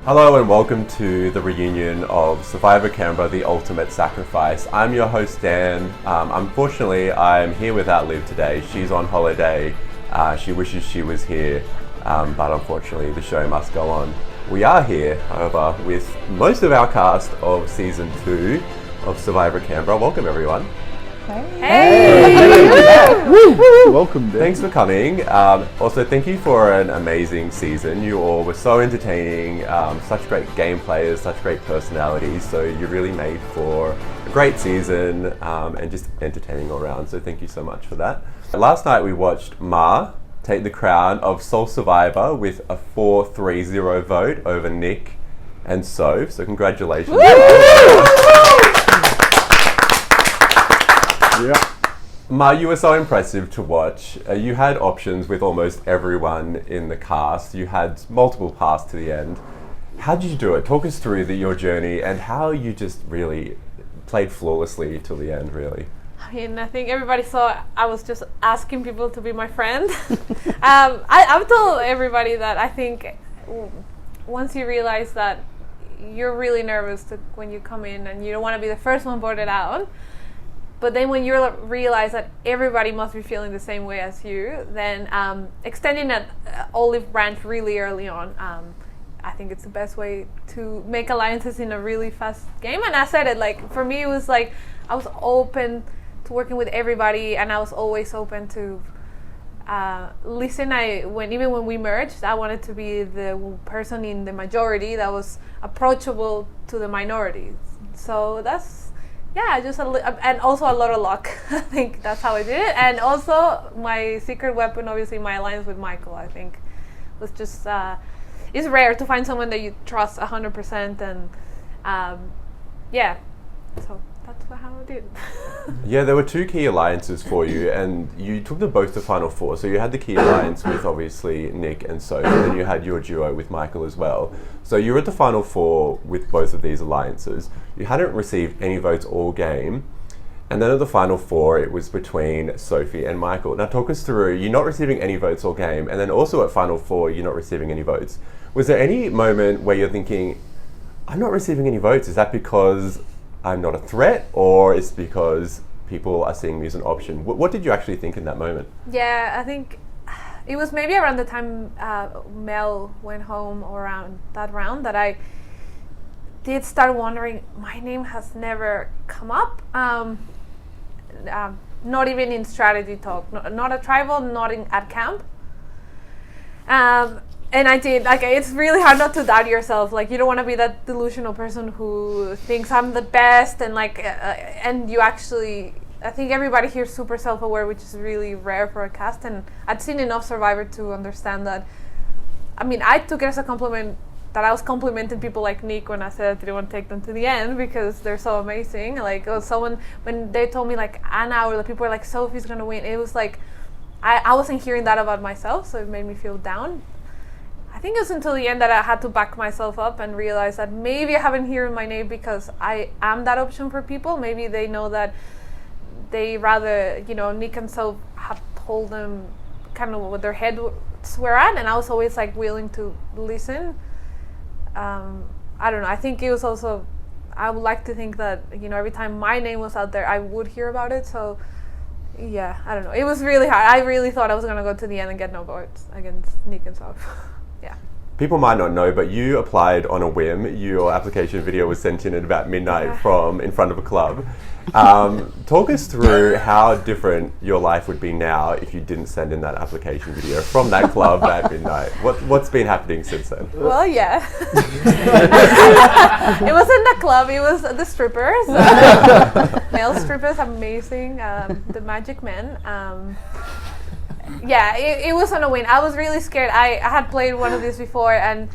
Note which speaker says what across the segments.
Speaker 1: Hello and welcome to the reunion of Survivor Canberra, The Ultimate Sacrifice. I'm your host Dan. Unfortunately, I'm here without Liv today. She's on holiday. She wishes she was here, but unfortunately the show must go on. We are here, however, with most of our cast of Season 2 of Survivor Canberra. Welcome everyone.
Speaker 2: Hey!
Speaker 3: Welcome, Dan.
Speaker 1: Thanks for coming. Also, thank you for an amazing season. You all were so entertaining, such great game players, such great personalities. So you really made for a great season and just entertaining all around. So thank you so much for that. Last night we watched Ma take the crown of sole survivor with a 4-3-0 vote over Nick and Soph. So congratulations.
Speaker 3: Yeah.
Speaker 1: Ma, you were so impressive to watch. You had options with almost everyone in the cast. You had multiple paths to the end. How did you do it? Talk us through your journey and how you just really played flawlessly till the end, really.
Speaker 2: I mean, I think everybody saw I was just asking people to be my friend. I've told everybody that I think once you realize that you're really nervous when you come in and you don't want to be the first one voted out, but then when you realize that everybody must be feeling the same way as you, then extending that olive branch really early on, I think it's the best way to make alliances in a really fast game. And I said it, like, for me it was like I was open to working with everybody, and I was always open to listen. Even when we merged, I wanted to be the person in the majority that was approachable to the minorities. So that's and also a lot of luck. I think that's how I did it. And also my secret weapon, obviously my alliance with Michael, I think was just it's rare to find someone that you trust 100%, and so that's how I did.
Speaker 1: Yeah, there were two key alliances for you, and you took them both to Final Four. So you had the key alliance with obviously Nick and Soph, and then you had your duo with Michael as well. So you were at the Final Four with both of these alliances. You hadn't received any votes all game, and then at the Final Four it was between Sophie and Michael. Now talk us through, you're not receiving any votes all game, and then also at Final Four you're not receiving any votes. Was there any moment where you're thinking, I'm not receiving any votes, is that because I'm not a threat, or it's because people are seeing me as an option? What did you actually think in that moment?
Speaker 2: Yeah, I think it was maybe around the time Mel went home, or around that round, that I did start wondering, my name has never come up. Not even in strategy talk, not at tribal, not at camp. And I did, like, it's really hard not to doubt yourself. Like, you don't want to be that delusional person who thinks I'm the best, and and you actually, I think everybody here is super self-aware, which is really rare for a cast, and I'd seen enough Survivor to understand that. I mean, I took it as a compliment that I was complimenting people like Nick when I said I didn't want to take them to the end because they're so amazing. Like, when they told me, like, Anna, or the people were like, Sophie's going to win, it was like, I wasn't hearing that about myself, so it made me feel down. I think it was until the end that I had to back myself up and realize that maybe I haven't heard my name because I am that option for people. Maybe they know that they rather, Nick and Soph have told them kind of what their heads were at, and I was always like willing to listen. I don't know. I think it was also, I would like to think that, every time my name was out there, I would hear about it. So yeah, I don't know. It was really hard. I really thought I was going to go to the end and get no votes against Nick and Soph. Yeah.
Speaker 1: People might not know, but you applied on a whim. Your application video was sent in at about midnight from in front of a club. Talk us through how different your life would be now if you didn't send in that application video from that club at midnight. What's been happening since then?
Speaker 2: Well, yeah. It wasn't the club, it was the strippers. Male strippers, amazing. The magic men. Yeah, it was on a win. I was really scared. I had played one of these before, and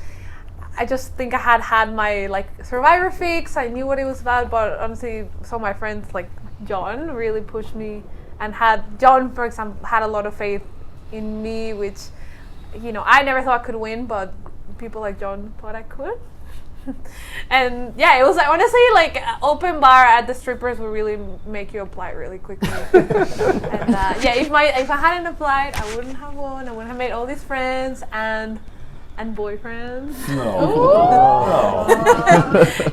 Speaker 2: I just think I had my Survivor fix. I knew what it was about, but honestly, some of my friends like John really pushed me, and John, for example, had a lot of faith in me, which I never thought I could win, but people like John thought I could. And yeah, it was honestly open bar at the strippers will really make you apply really quickly. And yeah, if I hadn't applied, I wouldn't have won. I wouldn't have made all these friends, and and boyfriends.
Speaker 3: No.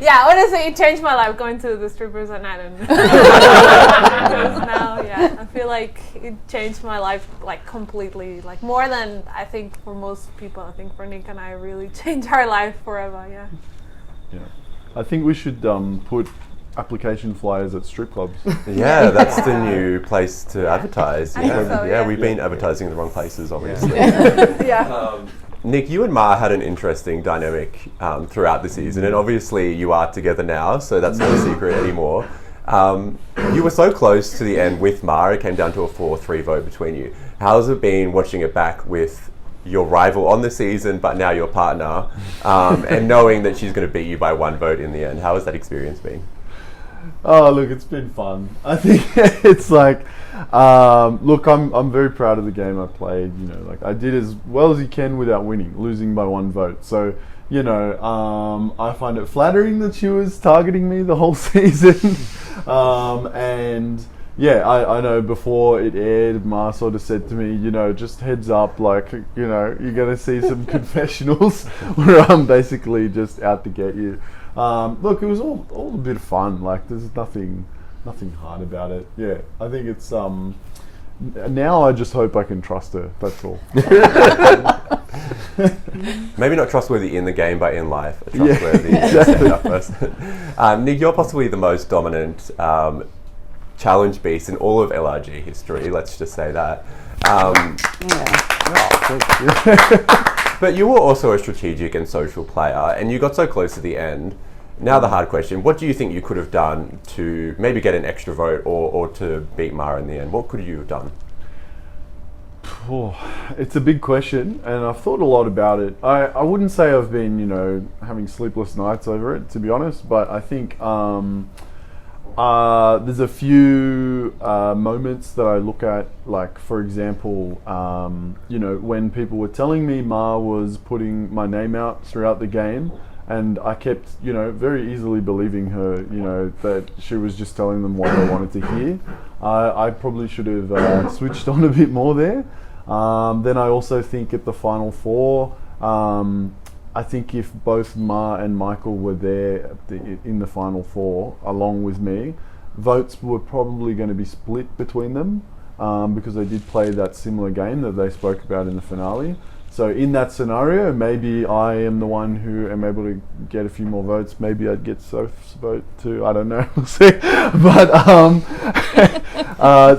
Speaker 2: Yeah, honestly, it changed my life going to the strippers at night. Because now, yeah, I feel like it changed my life like completely, like more than I think for most people. I think for Nick and I, really changed our life forever. Yeah.
Speaker 3: Yeah. I think we should put application flyers at strip clubs.
Speaker 1: Yeah, that's the new place to advertise.
Speaker 2: I think so, yeah.
Speaker 1: We've been advertising in the wrong places, obviously.
Speaker 2: Yeah.
Speaker 1: Nick, you and Ma had an interesting dynamic throughout the season, and obviously you are together now, so that's not a secret anymore. You were so close to the end with Ma, it came down to a 4-3 vote between you. How's it been watching it back with your rival on the season, but now your partner, and knowing that she's going to beat you by 1 vote in the end? How has that experience been?
Speaker 3: Oh, look, it's been fun. I think it's like, look, I'm very proud of the game I played. You know, like I did as well as you can without winning, losing by 1 vote. So, you know, I find it flattering that she was targeting me the whole season. And yeah, I know before it aired, Ma sort of said to me, you know, just heads up, like, you know, you're going to see some confessionals where I'm basically just out to get you. Look, it was all a bit of fun. Like, there's nothing hard about it. Yeah, I think it's now I just hope I can trust her. That's all.
Speaker 1: Maybe not trustworthy in the game, but in life. A trustworthy person. Nick, you're possibly the most dominant challenge beast in all of LRG history. Let's just say that. But you were also a strategic and social player, and you got so close to the end. Now the hard question, what do you think you could have done to maybe get an extra vote or to beat Mara in the end? What could you have done?
Speaker 3: Oh, it's a big question, and I've thought a lot about it. I wouldn't say I've been, you know, having sleepless nights over it, to be honest, but I think there's a few moments that I look at, like, for example, you know, when people were telling me Ma was putting my name out throughout the game, and I kept, you know, very easily believing her, you know, that she was just telling them what they wanted to hear. I probably should have switched on a bit more there. Then I also think at the Final Four, I think if both Ma and Michael were there in the Final Four along with me, votes were probably going to be split between them because they did play that similar game that they spoke about in the finale. So in that scenario, maybe I am the one who am able to get a few more votes. Maybe I'd get Soph's vote too. I don't know. We'll see. But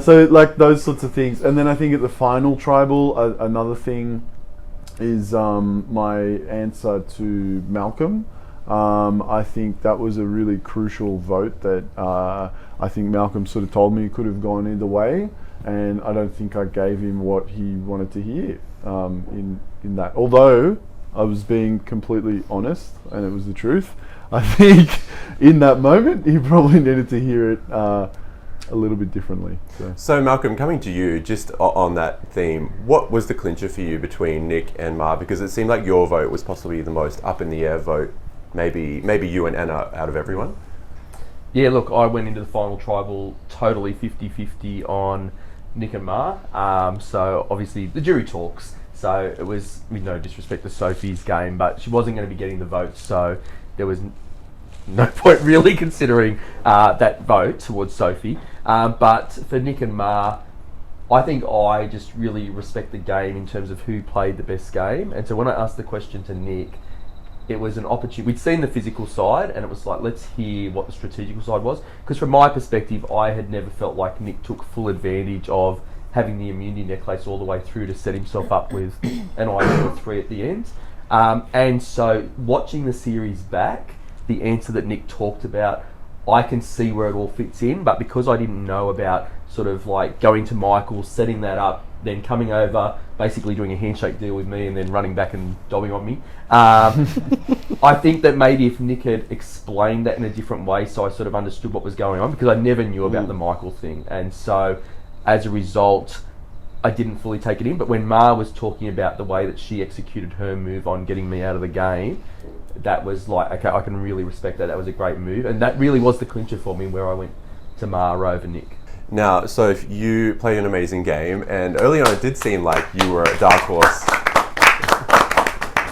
Speaker 3: so like those sorts of things. And then I think at the final tribal, another thing is my answer to Malcolm. I think that was a really crucial vote that I think Malcolm sort of told me could have gone either way, and I don't think I gave him what he wanted to hear in that. Although I was being completely honest and it was the truth, I think in that moment he probably needed to hear it a little bit differently.
Speaker 1: So Malcolm, coming to you, just on that theme, what was the clincher for you between Nick and Ma? Because it seemed like your vote was possibly the most up in the air vote, maybe you and Anna out of everyone.
Speaker 4: Yeah, look, I went into the final tribal totally 50-50 on Nick and Ma. So obviously the jury talks. So it was, with no disrespect to Sophie's game, but she wasn't going to be getting the votes. So there was no point really considering that vote towards Sophie. But for Nick and Ma, I think I just really respect the game in terms of who played the best game. And so when I asked the question to Nick, it was an opportunity. We'd seen the physical side, and it was like, let's hear what the strategical side was. Because from my perspective, I had never felt like Nick took full advantage of having the immunity necklace all the way through to set himself up with an IQ of 3 at the end. And so watching the series back, the answer that Nick talked about, I can see where it all fits in, but because I didn't know about sort of like going to Michael, setting that up, then coming over, basically doing a handshake deal with me and then running back and dobbing on me. I think that maybe if Nick had explained that in a different way, so I sort of understood what was going on, because I never knew about the Michael thing. And so as a result, I didn't fully take it in. But when Ma was talking about the way that she executed her move on getting me out of the game, that was like, okay, I can really respect that. That was a great move. And that really was the clincher for me, where I went to Ma over Nick.
Speaker 1: Now, so if you played an amazing game, and early on it did seem like you were a dark horse.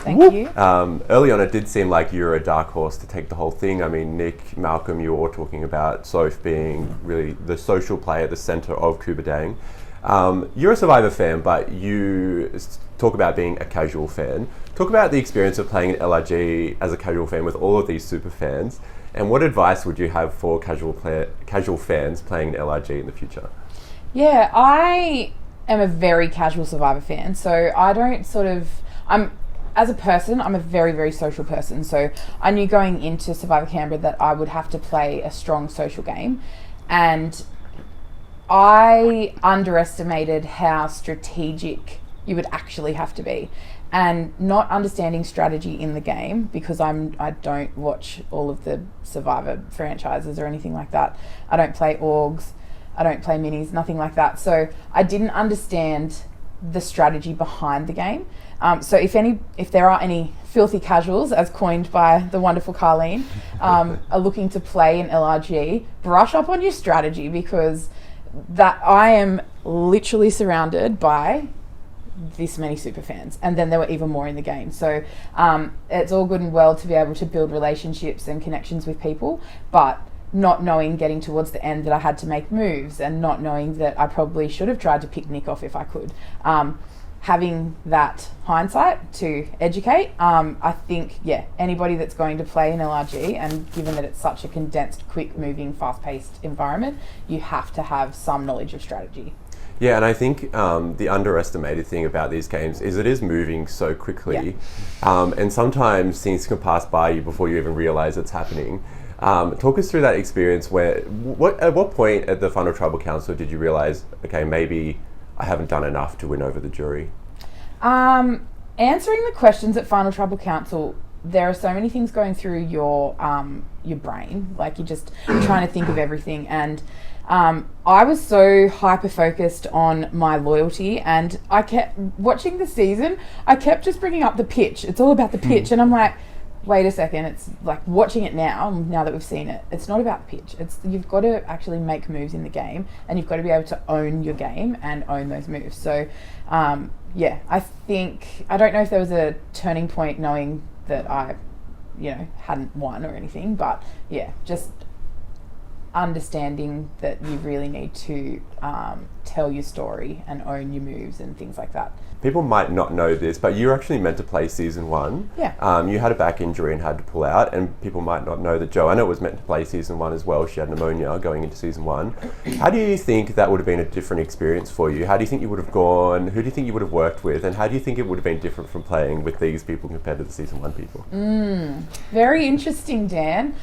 Speaker 5: Thank you.
Speaker 1: Early on, it did seem like you were a dark horse to take the whole thing. I mean, Nick, Malcolm, you were all talking about Soph being really the social player at the centre of Kubadang. You're a Survivor fan, but you talk about being a casual fan. Talk about the experience of playing in LRG as a casual fan with all of these super fans, and what advice would you have for casual fans playing in LRG in the future?
Speaker 5: Yeah, I am a very casual Survivor fan, so I don't as a person, I'm a very, very social person, so I knew going into Survivor Canberra that I would have to play a strong social game, and I underestimated how strategic you would actually have to be. And not understanding strategy in the game, because I don't watch all of the Survivor franchises or anything like that. I don't play orgs, I don't play minis, nothing like that. So I didn't understand the strategy behind the game. So if there are any filthy casuals, as coined by the wonderful Carleen, are looking to play in LRG, brush up on your strategy, because that I am literally surrounded by this many super fans, and then there were even more in the game. So it's all good and well to be able to build relationships and connections with people, but not knowing getting towards the end that I had to make moves, and not knowing that I probably should have tried to pick Nick off if I could. Having that hindsight to educate, I think, anybody that's going to play in LRG, and given that it's such a condensed, quick moving, fast paced environment, you have to have some knowledge of strategy.
Speaker 1: Yeah, and I think the underestimated thing about these games is it is moving so quickly, and sometimes things can pass by you before you even realise it's happening. Talk us through that experience where, at what point at the Final Tribal Council did you realise, okay, maybe I haven't done enough to win over the jury?
Speaker 5: Answering the questions at Final Tribal Council, there are so many things going through your brain, like you're just trying to think of everything, and I was so hyper-focused on my loyalty, and I kept watching the season, I kept just bringing up the pitch. It's all about the pitch, and I'm like, wait a second, it's like watching it now that we've seen it, it's not about the pitch. You've got to actually make moves in the game, and you've got to be able to own your game and own those moves. So, I think, I don't know if there was a turning point knowing that I, hadn't won or anything, but just understanding that you really need to tell your story and own your moves and things like that.
Speaker 1: People might not know this, but you were actually meant to play season 1.
Speaker 5: Yeah.
Speaker 1: You had a back injury and had to pull out, and people might not know that Joanna was meant to play season 1 as well. She had pneumonia going into season 1. How do you think that would have been a different experience for you? How do you think you would have gone? Who do you think you would have worked with? And how do you think it would have been different from playing with these people compared to the season 1 people?
Speaker 5: Very interesting, Dan.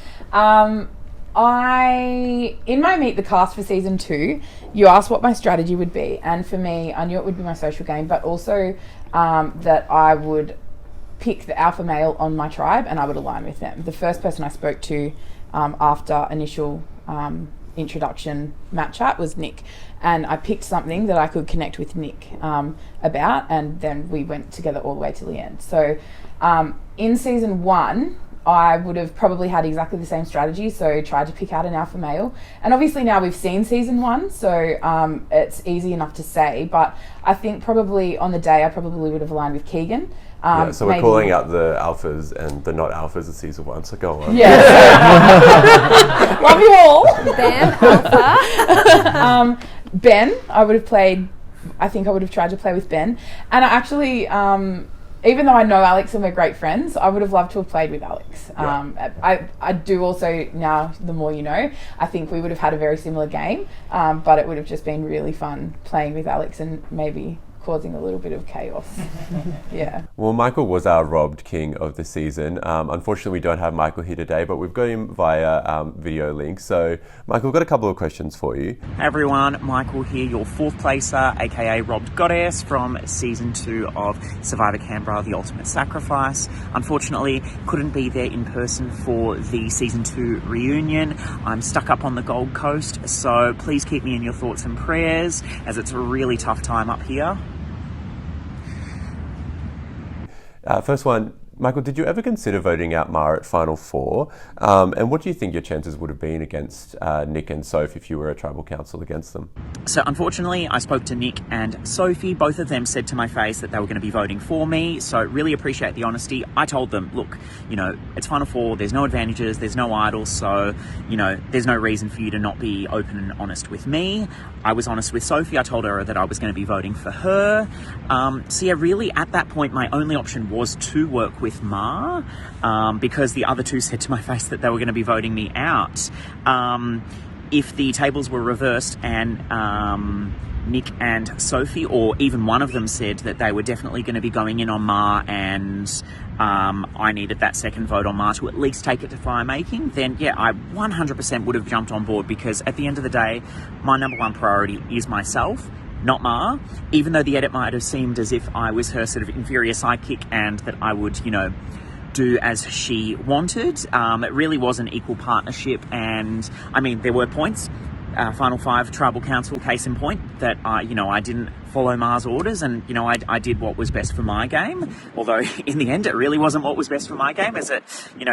Speaker 5: In my Meet the Cast for season 2, you asked what my strategy would be, and for me, I knew it would be my social game, but also that I would pick the alpha male on my tribe and I would align with them. The first person I spoke to after initial introduction match chat was Nick, and I picked something that I could connect with Nick about, and then we went together all the way to the end. So in season 1, I would have probably had exactly the same strategy, so tried to pick out an alpha male. And obviously now we've seen season 1, so it's easy enough to say, but I think probably on the day I probably would have aligned with Keegan.
Speaker 1: So we're calling out the alphas and the not alphas of season 1, so go on.
Speaker 5: Yeah. Love you all.
Speaker 2: Ben, alpha.
Speaker 5: Ben, I would have tried to play with Ben. And I actually, even though I know Alex and we're great friends, I would have loved to have played with Alex. I do also, now the more you know, I think we would have had a very similar game, but it would have just been really fun playing with Alex and maybe causing a little bit of chaos. Yeah.
Speaker 1: Well, Michael was our robbed king of the season. Unfortunately, we don't have Michael here today, but we've got him via video link. So, Michael, we've got a couple of questions for you.
Speaker 6: Hey everyone, Michael here, your 4th placer, aka Robbed Goddess from Season 2 of Survivor Canberra, The Ultimate Sacrifice. Unfortunately, couldn't be there in person for the Season 2 reunion. I'm stuck up on the Gold Coast, so please keep me in your thoughts and prayers, as it's a really tough time up here.
Speaker 1: First one, Michael, did you ever consider voting out Mara at Final Four? And what do you think your chances would have been against Nick and Soph if you were a tribal council against them?
Speaker 6: So unfortunately, I spoke to Nick and Sophie. Both of them said to my face that they were going to be voting for me. So really appreciate the honesty. I told them, look, it's Final Four. There's no advantages. There's no idols. So, there's no reason for you to not be open and honest with me. I was honest with Sophie. I told her that I was going to be voting for her. So yeah, really at that point, my only option was to work with Ma, because the other two said to my face that they were going to be voting me out. If the tables were reversed and Nick and Sophie, or even one of them, said that they were definitely going to be going in on Ma and I needed that second vote on Ma to at least take it to fire making, then yeah, I 100% would have jumped on board, because at the end of the day, my number one priority is myself, not Ma, even though the edit might have seemed as if I was her sort of inferior sidekick and that I would, do as she wanted. It really was an equal partnership, and I mean, there were points, Final Five Tribal Council case in point, that I didn't follow Ma's orders, and I did what was best for my game, although in the end it really wasn't what was best for my game, as it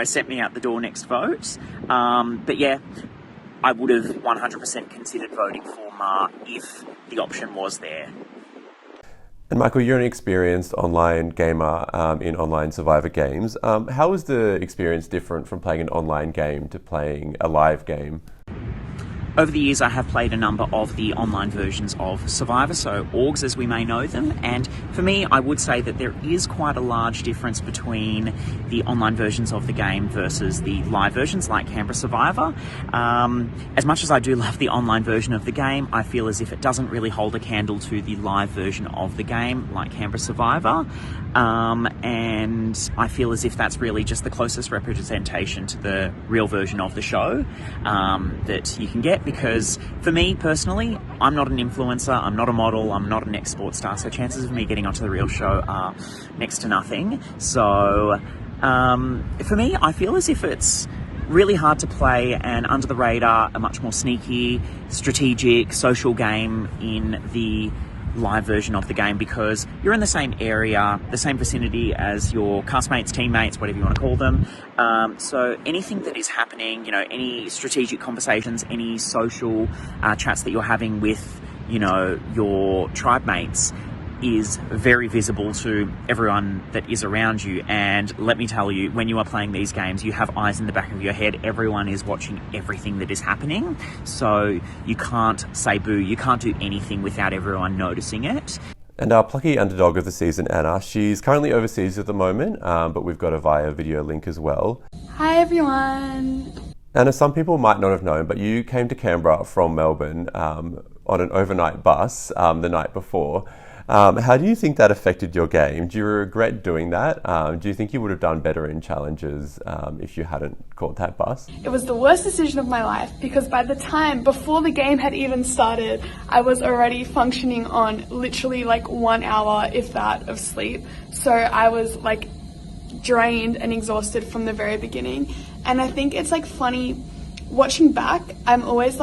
Speaker 6: sent me out the door next vote. But yeah, I would have 100% considered voting for Ma if the option was there.
Speaker 1: And Michael, you're an experienced online gamer in online Survivor games. How was the experience different from playing an online game to playing a live game?
Speaker 6: Over the years, I have played a number of the online versions of Survivor, so orgs as we may know them, and for me, I would say that there is quite a large difference between the online versions of the game versus the live versions like Canberra Survivor. As much as I do love the online version of the game, I feel as if it doesn't really hold a candle to the live version of the game like Canberra Survivor, and I feel as if that's really just the closest representation to the real version of the show that you can get. Because for me personally, I'm not an influencer, I'm not a model, I'm not an ex-sports star, so chances of me getting onto the real show are next to nothing. So for me, I feel as if it's really hard to play and under the radar, a much more sneaky, strategic, social game in the live version of the game, because you're in the same area, the same vicinity as your castmates, teammates, whatever you want to call them. So anything that is happening, any strategic conversations, any social chats that you're having with, your tribe mates, is very visible to everyone that is around you. And let me tell you, when you are playing these games, you have eyes in the back of your head. Everyone is watching everything that is happening. So you can't say boo. You can't do anything without everyone noticing it.
Speaker 1: And our plucky underdog of the season, Anna, she's currently overseas at the moment, but we've got a via video link as well.
Speaker 7: Hi everyone.
Speaker 1: Anna, some people might not have known, but you came to Canberra from Melbourne on an overnight bus the night before. How do you think that affected your game? Do you regret doing that? Do you think you would have done better in challenges if you hadn't caught that bus?
Speaker 7: It was the worst decision of my life, because by the time, before the game had even started, I was already functioning on literally 1 hour, if that, of sleep. So I was drained and exhausted from the very beginning. And I think it's funny, watching back, I'm always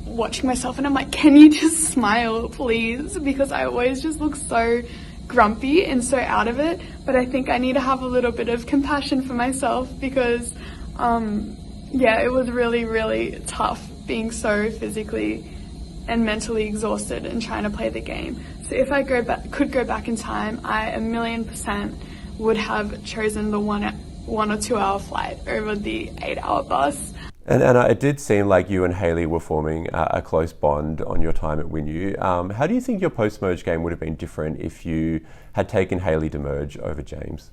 Speaker 7: watching myself and I'm like, can you just smile, please? Because I always just look so grumpy and so out of it. But I think I need to have a little bit of compassion for myself, because it was really, really tough being so physically and mentally exhausted and trying to play the game. So if I could go back in time, I 1,000,000% would have chosen the 1 or 2 hour flight over the 8 hour bus.
Speaker 1: And Anna, it did seem like you and Hayley were forming a close bond on your time at WinU. How do you think your post-merge game would have been different if you had taken Hayley to merge over James?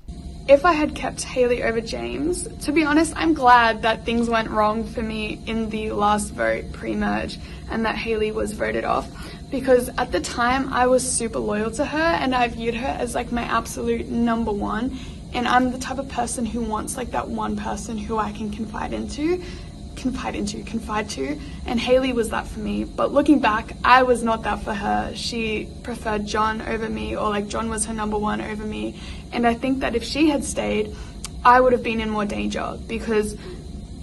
Speaker 7: If I had kept Hayley over James, to be honest, I'm glad that things went wrong for me in the last vote pre-merge and that Hayley was voted off, because at the time I was super loyal to her and I viewed her as my absolute number one, and I'm the type of person who wants that one person who I can confide to, and Hayley was that for me. But looking back, I was not that for her. She preferred John over me, or John was her number one over me, and I think that if she had stayed, I would have been in more danger, because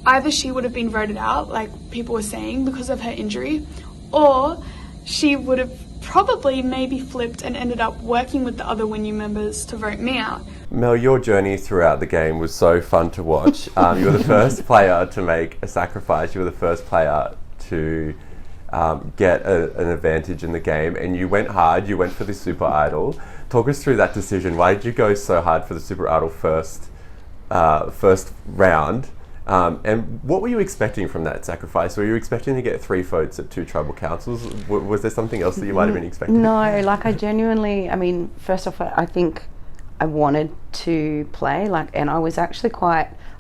Speaker 7: either she would have been voted out, like people were saying, because of her injury, or she would have probably maybe flipped and ended up working with the other WinU members to vote me out.
Speaker 1: Mel, your journey throughout the game was so fun to watch. You were the first player to make a sacrifice. You were the first player to get an advantage in the game, and you went hard. You went for the Super Idol. Talk us through that decision. Why did you go so hard for the Super Idol first round? And what were you expecting from that sacrifice? Were you expecting to get 3 votes at 2 tribal councils? Was there something else that you might have been expecting?
Speaker 8: No, like I genuinely, I mean, first off, I think I wanted to play, and I was actually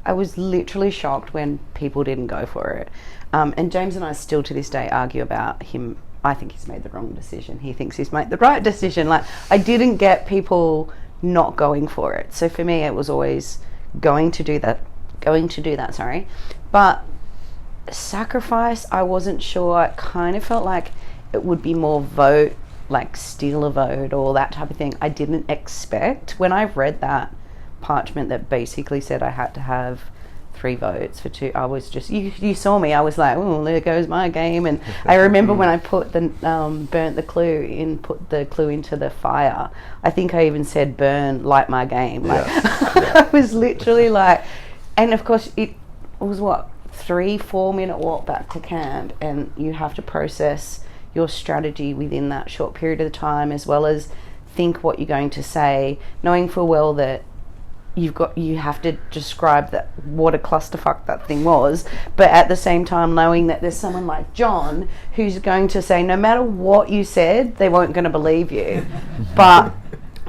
Speaker 8: I was literally shocked when people didn't go for it. And James and I still to this day argue about him. I think he's made the wrong decision. He thinks he's made the right decision. Like, I didn't get people not going for it. So for me, it was always going to do that, sorry. But sacrifice, I wasn't sure. It kind of felt like it would be more vote, like steal a vote or that type of thing. I didn't expect. When I read that parchment that basically said I had to have 3 votes for 2, I was just, you saw me, I was like, oh, there goes my game. And I remember when I put the put the clue into the fire, I think I even said burn, light my game. Like, I was literally like, and of course it was 3-4 minute walk back to camp, and you have to process your strategy within that short period of time, as well as think what you're going to say, knowing full well that you have to describe that what a clusterfuck that thing was, but at the same time knowing that there's someone like John who's going to say no matter what you said, they weren't going to believe you. But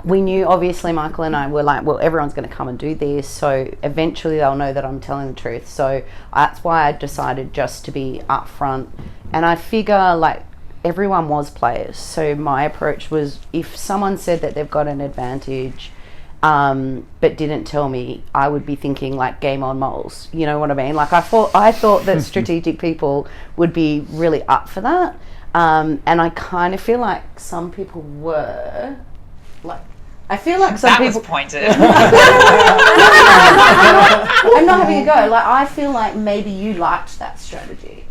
Speaker 8: we knew, obviously, Michael and I were like, well, everyone's going to come and do this, so eventually they'll know that I'm telling the truth. So that's why I decided just to be upfront. And I figure, like, everyone was players, so my approach was, if someone said that they've got an advantage but didn't tell me, I would be thinking like game on moles, you know what I mean? Like, I thought that strategic people would be really up for that, and I kind of feel like some people were. Like, I feel like some people...
Speaker 9: That was pointed.
Speaker 8: I'm not having a go. Like, I feel like maybe you liked that strategy,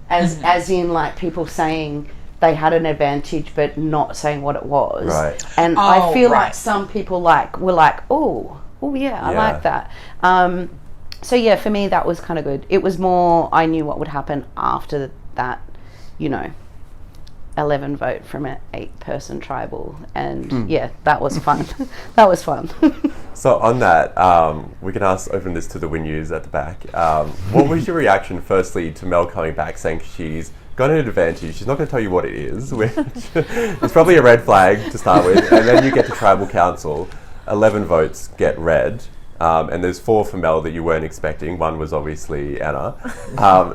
Speaker 8: as in like people saying they had an advantage but not saying what it was.
Speaker 1: Right.
Speaker 8: And I feel like some people were like, oh yeah, I like that. So yeah, for me that was kind of good. It was more, I knew what would happen after that, 11 vote from an 8-person tribal, and yeah, that was fun. That was fun.
Speaker 1: So on that, we can open this to the win news at the back. What was your reaction, firstly, to Mel coming back saying she's got an advantage? She's not going to tell you what it is, which it's probably a red flag to start with, and then you get to tribal council, 11 votes get red, and there's 4 for Mel that you weren't expecting. 1 was obviously Anna.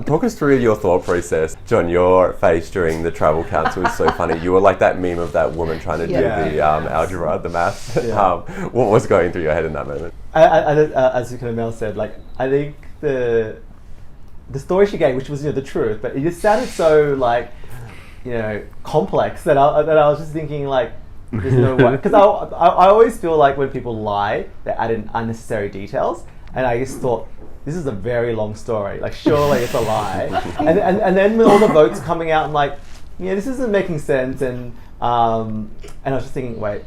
Speaker 1: Talk us through your thought process. John, your face during the tribal council was so funny. You were like that meme of that woman trying to do the algebra, the maths. What was going through your head in that moment?
Speaker 10: As Mel said, like, I think the story she gave, which was the truth, but it just sounded so like complex that I was just thinking like, there's no way, because I always feel like when people lie, they add in unnecessary details, and I just thought this is a very long story. Like, surely it's a lie, and then with all the votes coming out, I'm like, this isn't making sense, and I was just thinking, wait,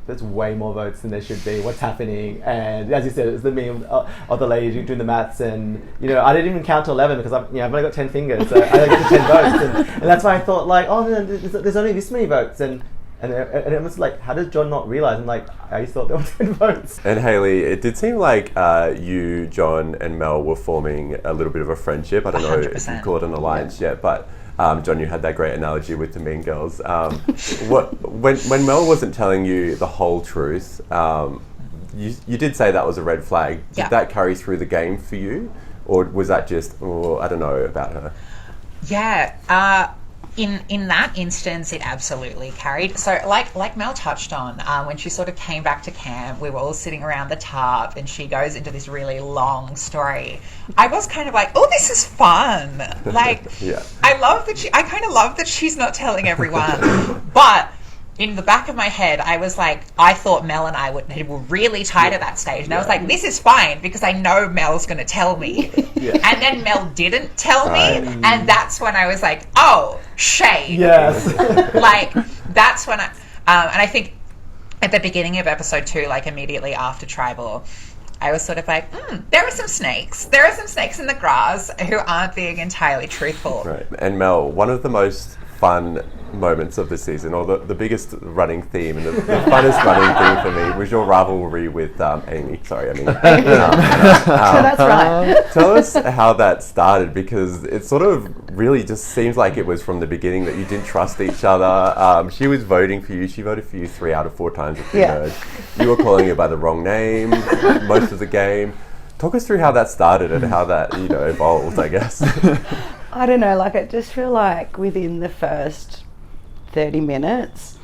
Speaker 10: there's way more votes than there should be. What's happening? And as you said, it's the meme of the lady doing the maths, and I didn't even count to 11 because I've only got 10 fingers, so I only get to 10 votes, and that's why I thought like, oh, no, there's only this many votes, and it was like, how did John not realise? And like, I just thought there were 10 votes.
Speaker 1: And Hayley, it did seem like you, John, and Mel were forming a little bit of a friendship. I don't 100%. Know if you call it an alliance yet, but John, you had that great analogy with the Mean Girls. When Mel wasn't telling you the whole truth, you did say that was a red flag. Did that carry through the game for you, or was that just, I don't know about her?
Speaker 9: Yeah. In that instance, it absolutely carried. So, like Mel touched on, when she sort of came back to camp, we were all sitting around the tarp, and she goes into this really long story. I was kind of like, oh, this is fun. Like, I kind of love that she's not telling everyone. But in the back of my head, I was like, I thought Mel and I were really tight at that stage. And I was like, this is fine because I know Mel's going to tell me. And then Mel didn't tell me. And that's when I was like, oh, shade.
Speaker 10: Yes.
Speaker 9: Like, that's when and I think at the beginning of episode 2, like immediately after Tribal, I was sort of like, there are some snakes. There are some snakes in the grass who aren't being entirely truthful.
Speaker 1: Right. And Mel, one of the most fun moments of the season, or the biggest running theme and the funnest running theme for me was your rivalry with Amy. Sorry, I mean.
Speaker 8: That's right.
Speaker 1: Tell us how that started, because it sort of really just seems like it was from the beginning that you didn't trust each other. She was voting for you. She voted for you 3 out of 4 times if you heard. You were calling her by the wrong name most of the game. Talk us through how that started and how that, evolved, I guess.
Speaker 8: I don't know, like I just feel like within the first 30 minutes,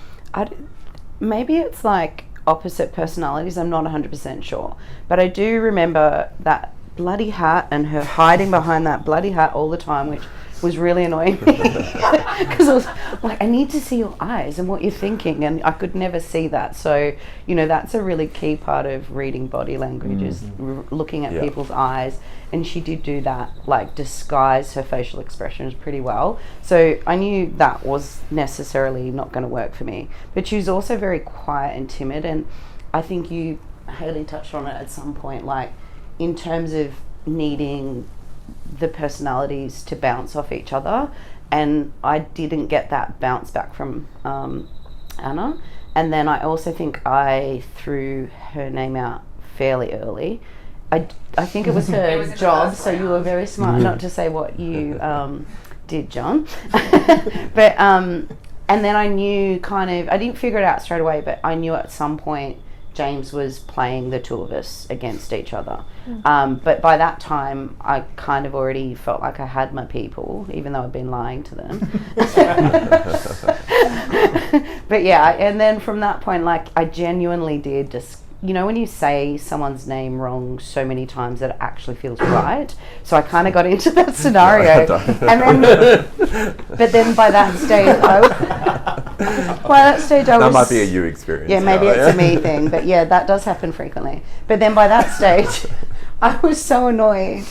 Speaker 8: maybe it's like opposite personalities, I'm not 100% sure. But I do remember that bloody hat and her hiding behind that bloody hat all the time, which was really annoying me. Because I was like, I need to see your eyes and what you're thinking, and I could never see that. So, that's a really key part of reading body language, is looking at people's eyes. And she did do that, like disguise her facial expressions pretty well. So I knew that was necessarily not going to work for me. But she was also very quiet and timid. And I think you, Hayley, touched on it at some point, like in terms of needing the personalities to bounce off each other. And I didn't get that bounce back from Anna. And then I also think I threw her name out fairly early. I think it was her job, so you were very smart not to say what you did, John. But and then I knew I didn't figure it out straight away, but I knew at some point James was playing the two of us against each other. But by that time, I kind of already felt like I had my people, even though I'd been lying to them. But yeah, and then from that point, like I genuinely did just, when you say someone's name wrong so many times that it actually feels right. So I kind of got into that scenario. And then, but then by that stage,
Speaker 1: that might be a you experience.
Speaker 8: Yeah, maybe it's a me thing, but yeah, that does happen frequently. But then by that stage, I was so annoyed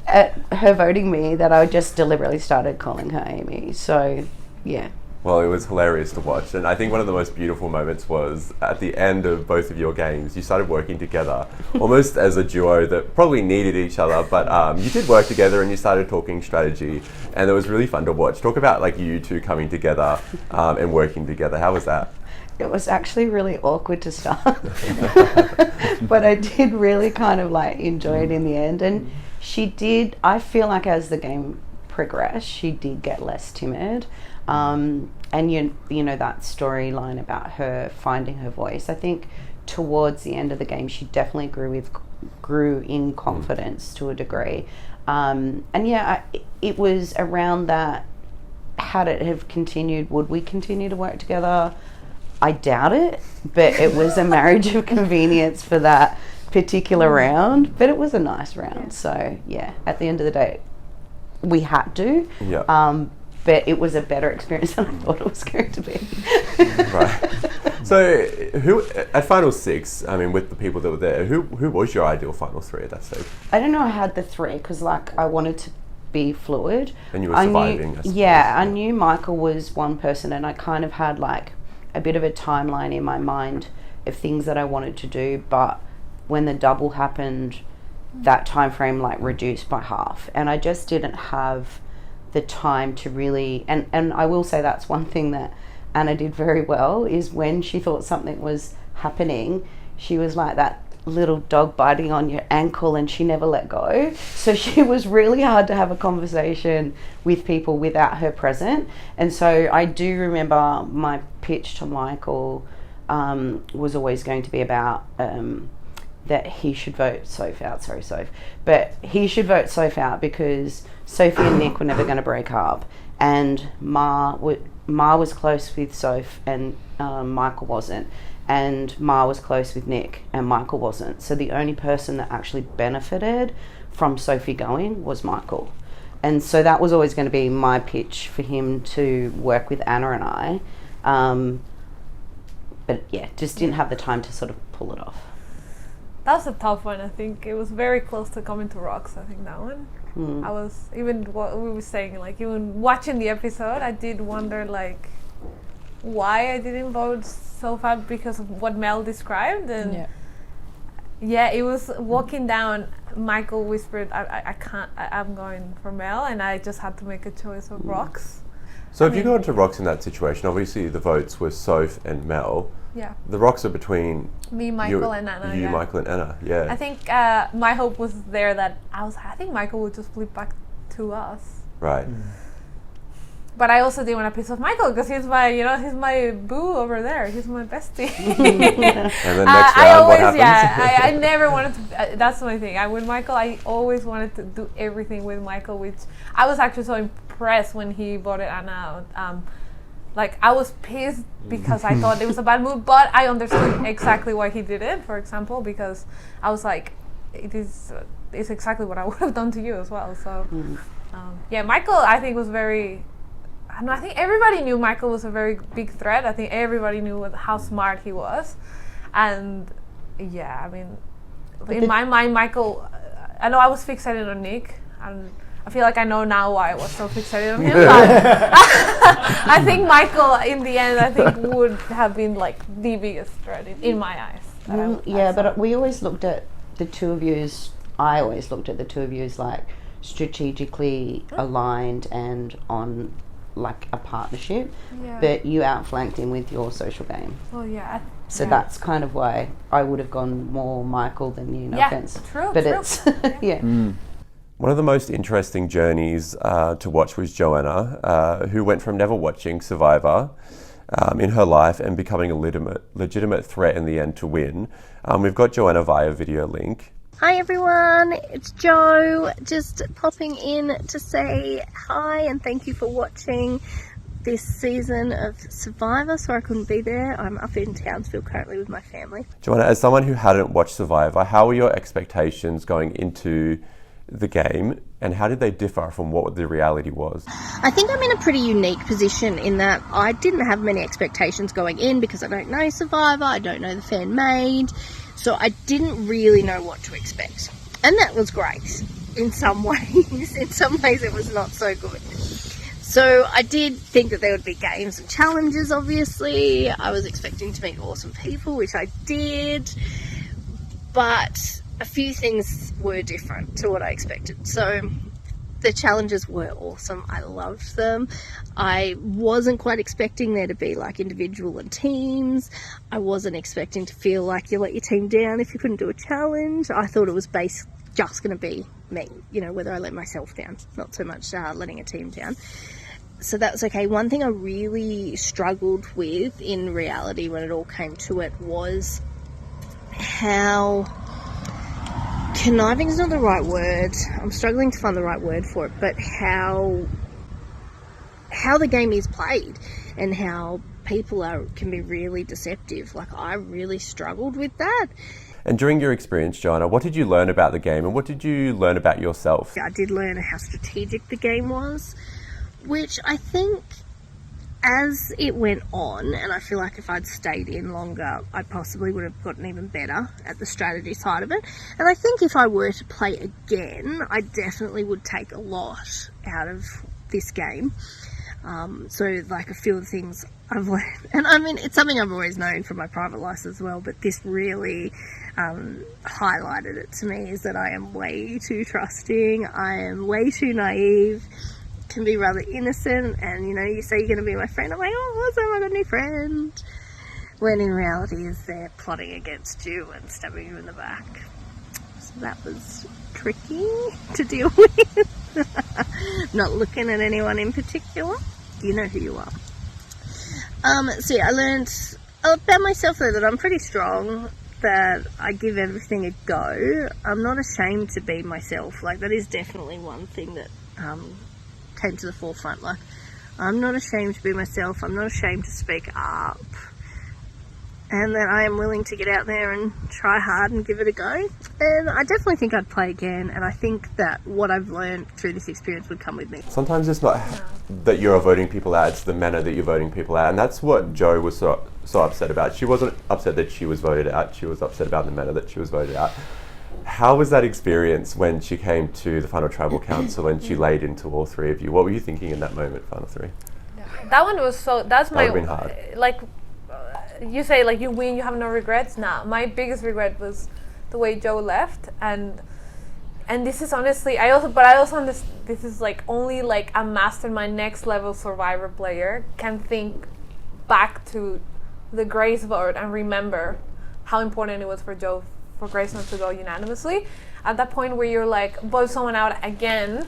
Speaker 8: at her voting me that I just deliberately started calling her Amy. So, yeah.
Speaker 1: Well, it was hilarious to watch, and I think one of the most beautiful moments was at the end of both of your games. You started working together, almost as a duo that probably needed each other, but you did work together and you started talking strategy, and it was really fun to watch. Talk about like you two coming together and working together. How was that?
Speaker 8: It was actually really awkward to start, but I did really kind of like enjoy it in the end. And she did, I feel like as the game progressed, she did get less timid. And you know that storyline about her finding her voice, I think towards the end of the game she definitely grew in confidence to a degree. And yeah, it was around that. Had it have continued, would we continue to work together? I doubt it, but it was a marriage of convenience for that particular round, but it was a nice round. So yeah, at the end of the day we had to. But it was a better experience than I thought it was going to be.
Speaker 1: Right. So, who at Final 6? I mean, with the people that were there, who was your ideal Final 3 at that stage?
Speaker 8: I don't know. I had the 3 because, like, I wanted to be fluid.
Speaker 1: And you were surviving.
Speaker 8: I knew Michael was one person, and I kind of had like a bit of a timeline in my mind of things that I wanted to do. But when the double happened, that time frame like reduced by half, and I just didn't have the time to really, and I will say that's one thing that Anna did very well, is when she thought something was happening, she was like that little dog biting on your ankle and she never let go. So she was really hard to have a conversation with people without her present. And so I do remember my pitch to Michael was always going to be about that he should vote Soph out. Sorry, Soph. But he should vote Soph out because Sophie and Nick were never going to break up. And Ma was close with Soph and Michael wasn't. And Ma was close with Nick and Michael wasn't. So the only person that actually benefited from Sophie going was Michael. And so that was always going to be my pitch for him to work with Anna and I. But yeah, just didn't have the time to sort of pull it off.
Speaker 2: That was a tough one. I think it was very close to coming to rocks. I think that one. I was, even what we were saying, like even watching the episode, I did wonder like why I didn't vote myself up because of what Mel described, and
Speaker 5: Yeah.
Speaker 2: yeah, it was walking down. Michael whispered, I can't, I'm going for Mel, and I just had to make a choice of rocks.
Speaker 1: So if you go into rocks in that situation, obviously the votes were Soph and Mel.
Speaker 2: Yeah.
Speaker 1: The rocks are between
Speaker 2: Me, Michael, and Anna.
Speaker 1: You,
Speaker 2: yeah.
Speaker 1: Michael, and Anna. Yeah.
Speaker 2: I think my hope was there that I think Michael would just flip back to us.
Speaker 1: Right.
Speaker 2: But I also didn't want to piss off Michael because he's my boo over there. He's my bestie.
Speaker 1: And then next round, what happens?
Speaker 2: I never wanted to. That's my thing. With Michael, I always wanted to do everything with Michael, which I was actually so impressed when he voted Anna out. Like, I was pissed because I thought it was a bad move, but I understood exactly why he did it, for example, because I was like, it's exactly what I would have done to you as well. So, yeah, Michael, I think, was very... I think everybody knew Michael was a very big threat. I think everybody knew how smart he was. And, yeah, I mean, in my mind, Michael... I know I was fixated on Nick, and I feel like I know now why I was so fixated on him. But I think Michael, in the end, I think would have been like the biggest threat in my eyes.
Speaker 8: But we always looked at the two of you as, I always looked at the two of you as like strategically aligned and on like a partnership.
Speaker 2: Yeah.
Speaker 8: But you outflanked him with your social game.
Speaker 2: Well, yeah.
Speaker 8: So that's kind of why I would have gone more Michael than you, no offense.
Speaker 2: True.
Speaker 8: But it's, yeah.
Speaker 1: One of the most interesting journeys to watch was Joanna, who went from never watching Survivor in her life and becoming a legitimate threat in the end to win. We've got Joanna via video link.
Speaker 11: Hi everyone, it's Jo, just popping in to say hi and thank you for watching this season of Survivor. Sorry I couldn't be there. I'm up in Townsville currently with my family.
Speaker 1: Joanna, as someone who hadn't watched Survivor, how were your expectations going into the game, and how did they differ from what the reality was?
Speaker 11: I think I'm in a pretty unique position in that I didn't have many expectations going in because I don't know Survivor, I don't know the fan made, so I didn't really know what to expect. And that was great in some ways. In some ways it was not so good. So I did think that there would be games and challenges, obviously. I was expecting to meet awesome people, which I did, but a few things were different to what I expected. So the challenges were awesome. I loved them. I wasn't quite expecting there to be like individual and teams. I wasn't expecting to feel like you let your team down if you couldn't do a challenge. I thought it was just going to be me, whether I let myself down, not so much letting a team down. So that was okay. One thing I really struggled with in reality when it all came to it was how... conniving is not the right word. I'm struggling to find the right word for it, but how the game is played and how people can be really deceptive. Like, I really struggled with that.
Speaker 1: And during your experience, Joanna, what did you learn about the game and what did you learn about yourself?
Speaker 11: I did learn how strategic the game was, which I think as it went on, and I feel like if I'd stayed in longer, I possibly would have gotten even better at the strategy side of it. And I think if I were to play again, I definitely would take a lot out of this game. So like a few of the things I've learned, and I mean, it's something I've always known from my private life as well, but this really highlighted it to me, is that I am way too trusting, I am way too naive, can be rather innocent, and you say you're going to be my friend, I'm like, oh awesome, I got a new friend, when in reality is they're plotting against you and stabbing you in the back. So that was tricky to deal with. Not looking at anyone in particular, you know who you are. So yeah, I learned about myself though that I'm pretty strong, that I give everything a go. I'm not ashamed to be myself. Like, that is definitely one thing that came to the forefront. Like, I'm not ashamed to be myself, I'm not ashamed to speak up, and that I am willing to get out there and try hard and give it a go. And I definitely think I'd play again, and I think that what I've learned through this experience would come with me.
Speaker 1: Sometimes it's not that you're voting people out, it's the manner that you're voting people out, and that's what Jo was so upset about. She wasn't upset that she was voted out, she was upset about the manner that she was voted out. How was that experience when she came to the final tribal council and she laid into all three of you? What were you thinking in that moment, final three?
Speaker 2: That one was so... That
Speaker 1: would've been hard.
Speaker 2: Like, you say like you win, you have no regrets. Nah, my biggest regret was the way Joe left, and this is honestly, I also understand this is like only like a mastermind, next level Survivor player can think back to the Grace vote and remember how important it was for Joe, for Grace not to go unanimously. At that point where you're like, vote someone out again,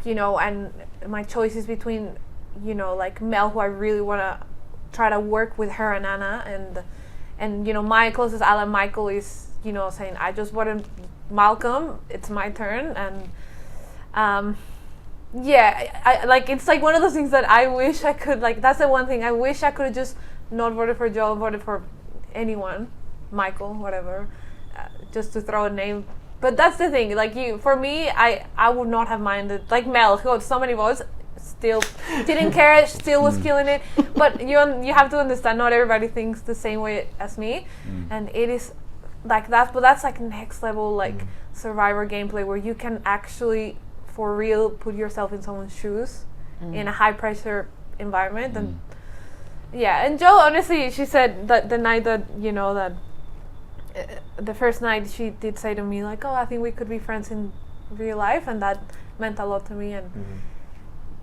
Speaker 2: you know, and my choice is between, you know, like Mel, who I really want to try to work with her and Anna, and you know, my closest ally Michael is, you know, saying I just voted Malcolm, it's my turn, and yeah, I like, it's like one of those things that I wish I could, like, that's the one thing I wish I could have just not voted for Joe, voted for anyone, Michael, whatever, just to throw a name. But that's the thing, like, for me, I would not have minded, like Mel, who got so many votes, still didn't care, still was killing it. But you have to understand, not everybody thinks the same way as me, and it is like that. But that's like next level, like Survivor gameplay, where you can actually, for real, put yourself in someone's shoes in a high pressure environment. And yeah, and Joe, honestly, she said that the night that, you know, that the first night, she did say to me like, oh, I think we could be friends in real life, and that meant a lot to me. And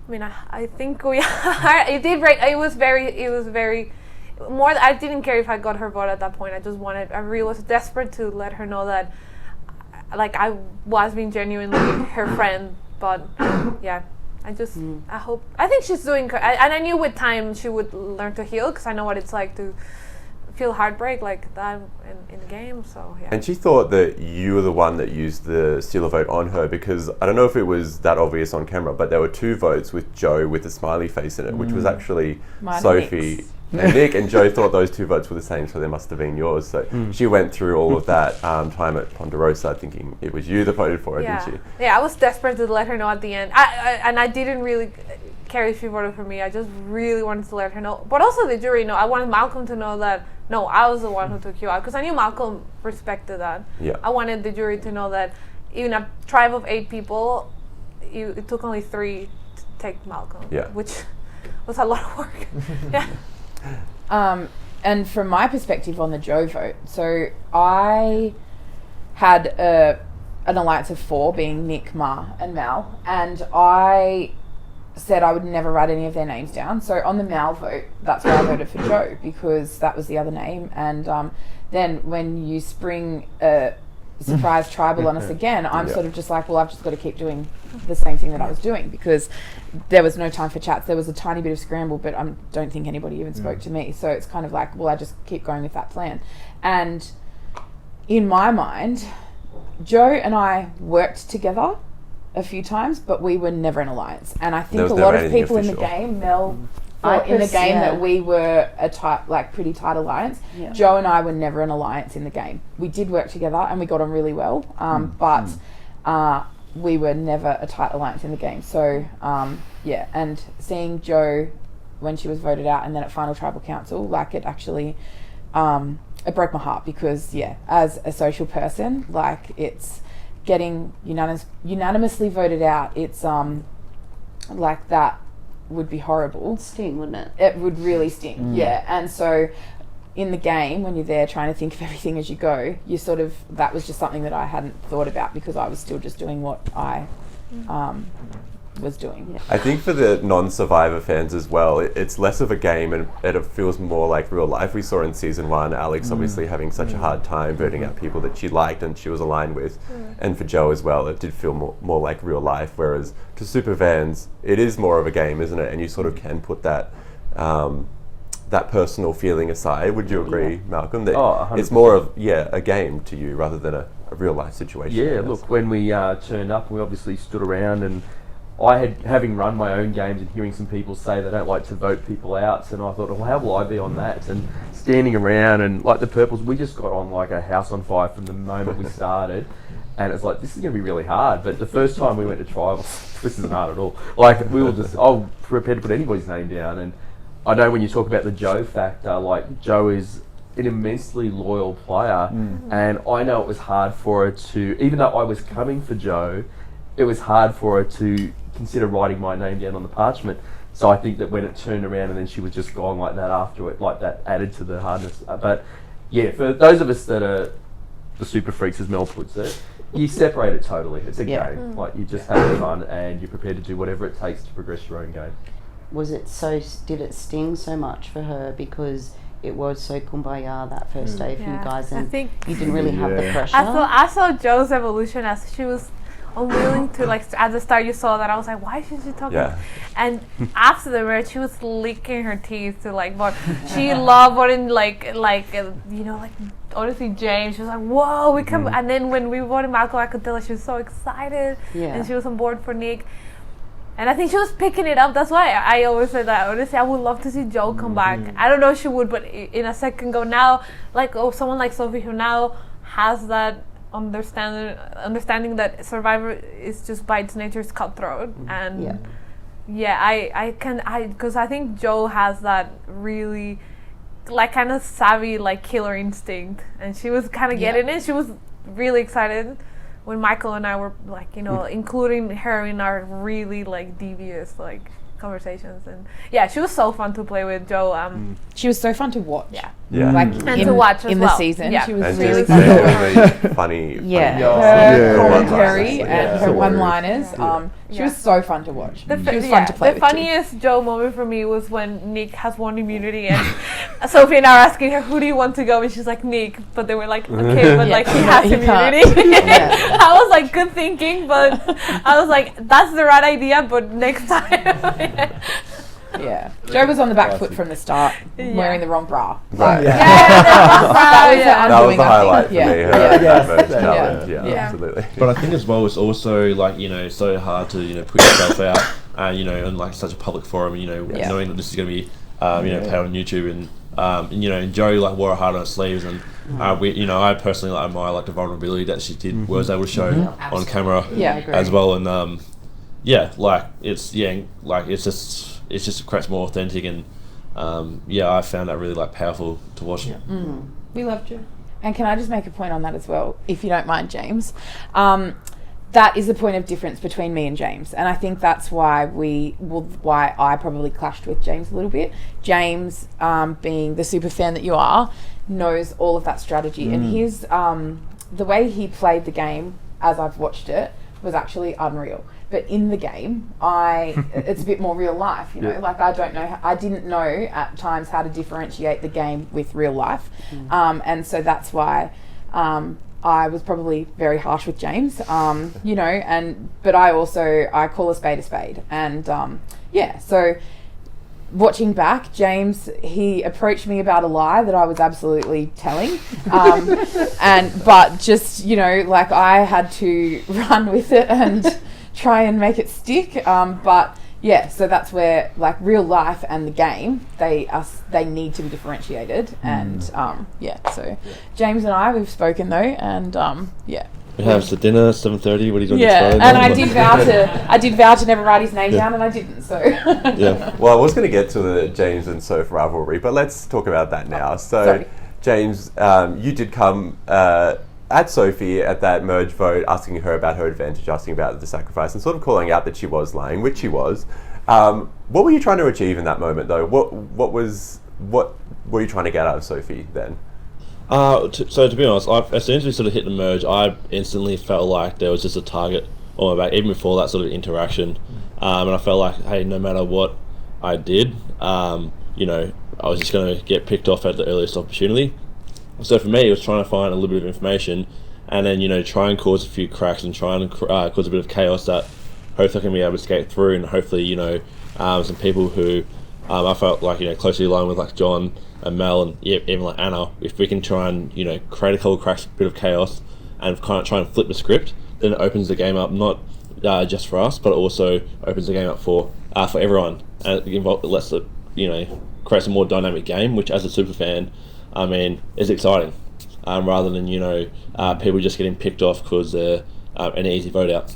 Speaker 2: I mean, I think we are. It did break. It was very more. I didn't care if I got her vote at that point. I really was desperate to let her know that, like, I was being genuinely her friend. But yeah, I think she's doing. And I knew with time she would learn to heal, because I know what it's like to feel heartbreak like that in the game. So yeah.
Speaker 1: And she thought that you were the one that used the stealer vote on her, because I don't know if it was that obvious on camera, but there were 2 votes with Joe with a smiley face in it, which was actually Sophie and Nick, and Joe thought those 2 votes were the same, so they must have been yours. So she went through all of that time at Ponderosa thinking it was you that voted for her, didn't she?
Speaker 2: Yeah, I was desperate to let her know at the end. I didn't really care if she voted for me. I just really wanted to let her know. But also the jury know. I wanted Malcolm to know that, no, I was the one who took you out, because I knew Malcolm respected that. Yeah. I wanted the jury to know that in a tribe of 8 people, it took only 3 to take Malcolm, which was a lot of work. Yeah.
Speaker 5: And from my perspective on the Joe vote, so I had an alliance of 4, being Nick, Ma, and Mal, and I said I would never write any of their names down. So on the Mal vote, that's why I voted for Joe, because that was the other name. And then when you spring a surprise tribal on us again, I'm sort of just like, well, I've just got to keep doing the same thing that I was doing, because there was no time for chats. There was a tiny bit of scramble, but I don't think anybody even spoke to me. So it's kind of like, well, I just keep going with that plan. And in my mind, Joe and I worked together a few times, but we were never an alliance. And I think a lot of people in the game, Mel, in the game that we were a pretty tight alliance. Yeah. Joe and I were never an alliance in the game. We did work together and we got on really well, but we were never a tight alliance in the game. So and seeing Joe when she was voted out and then at Final Tribal Council, like, it actually it broke my heart, because as a social person, like, it's getting unanimously voted out, it's like, that would be horrible.
Speaker 8: It'd sting, wouldn't it?
Speaker 5: It would really sting. And so in the game, when you're there trying to think of everything as you go, you sort of, that was just something that I hadn't thought about, because I was still just doing what I was doing.
Speaker 1: I think for the non-Survivor fans as well, it's less of a game and it feels more like real life. We saw in season 1 Alex obviously having such a hard time voting out people that she liked and she was aligned with, and for Joe as well, it did feel more like real life, whereas to super fans it is more of a game, isn't it? And you sort of can put that that personal feeling aside. Would you agree, Malcolm, that it's more of a game to you rather than a real life situation?
Speaker 4: Look, when we turned up, we obviously stood around, and having run my own games and hearing some people say they don't like to vote people out, and I thought, well, how will I be on that? And standing around, and like the Purples, we just got on like a house on fire from the moment we started, and it's like, this is going to be really hard. But the first time we went to Tribals, this isn't hard at all. Like, we were just, prepared to put anybody's name down. And I know when you talk about the Joe factor, like, Joe is an immensely loyal player, and I know it was hard for her to, even though I was coming for Joe, it was hard for her to consider writing my name down on the parchment. So I think that when it turned around and then she was just gone like that after it, like that added to the hardness. But yeah, for those of us that are the super freaks, as Mel puts it, you separate it totally. It's a game. Like you just have fun and you're prepared to do whatever it takes to progress your own game.
Speaker 8: Did it sting so much for her because it was so kumbaya that first day for you guys, and you didn't really have the pressure?
Speaker 2: I saw Joe's evolution as she was unwilling to, like, at the start you saw that I was like, why should she talk? And after the merge she was licking her teeth to like vote. She loved voting like honestly James. She was like, whoa, we can. And then when we voted Malcolm, I could tell that she was so excited and she was on board for Nick. And I think she was picking it up. That's why I always say that. Honestly, I would love to see Joe come back. I don't know if she would, but in a second go now, like someone like Sophie who now has that understanding that Survivor is just by its nature is cutthroat. And because I think Joe has that really like kind of savvy like killer instinct, and she was kind of getting it. She was really excited when Michael and I were like, including her in our really like devious like conversations. And she was so fun to play with, Joe.
Speaker 5: She was so fun to watch.
Speaker 2: And to watch as
Speaker 5: in
Speaker 2: well.
Speaker 5: the season. She was
Speaker 1: and
Speaker 5: really
Speaker 1: just
Speaker 5: fun.
Speaker 1: really funny.
Speaker 5: Her commentary and her one-liners. She was so fun to watch. She was fun to play with.
Speaker 2: The funniest Joe moment for me was when Nick has won immunity and Sophie and I are asking her, who do you want to go? And she's like, Nick. But they were like, okay, but like he has immunity. I was like, good thinking, but I was like, that's the right idea, but next time.
Speaker 5: Joe was on the back foot from the start, wearing the wrong bra.
Speaker 1: Right.
Speaker 5: That
Speaker 1: was the highlight for me.
Speaker 5: Challenge.
Speaker 1: Absolutely.
Speaker 12: But I think as well, it's also like so hard to put yourself out, in like such a public forum. Knowing that this is going to be played on YouTube, and Joe like wore her heart on her sleeves, and I personally admire like the vulnerability that she was able to show on camera as well, and it just creates more authentic, and I found that really like powerful to watch.
Speaker 5: We loved you. And can I just make a point on that as well, if you don't mind, James? That is the point of difference between me and James, and I think that's why why I probably clashed with James a little bit. James, being the super fan that you are, knows all of that strategy, and his the way he played the game as I've watched it was actually unreal. But in the game, it's a bit more real life, like I didn't know at times how to differentiate the game with real life. And so that's why I was probably very harsh with James, but I call a spade. And so watching back, James, he approached me about a lie that I was absolutely telling. But just, like I had to run with it and try and make it stick, so that's where like real life and the game they need to be differentiated, and so James and I, we've spoken though, and
Speaker 12: we have the dinner 7:30. What are you doing?
Speaker 5: And I did vow to never write his name down, and I didn't. So
Speaker 1: well, I was going to get to the James and Soph rivalry, but let's talk about that now. So James, you did come at Sophie at that merge vote, asking her about her advantage, asking about the sacrifice, and sort of calling out that she was lying, which she was. What were you trying to achieve in that moment, though? What were you trying to get out of Sophie then?
Speaker 12: So to be honest, as soon as we sort of hit the merge, I instantly felt like there was just a target on my back, even before that sort of interaction. And I felt like, hey, no matter what I did, I was just going to get picked off at the earliest opportunity. So for me, it was trying to find a little bit of information, and then try and cause a few cracks and try and cause a bit of chaos that hopefully I can be able to skate through, and hopefully some people who I felt like closely aligned with, like John and Mel and even like Anna, if we can try and create a couple of cracks, a bit of chaos, and kind of try and flip the script, then it opens the game up not just for us, but it also opens the game up for everyone, and it lets it creates a more dynamic game, which as a super fan, I mean, is exciting, rather than people just getting picked off because they're an easy vote out.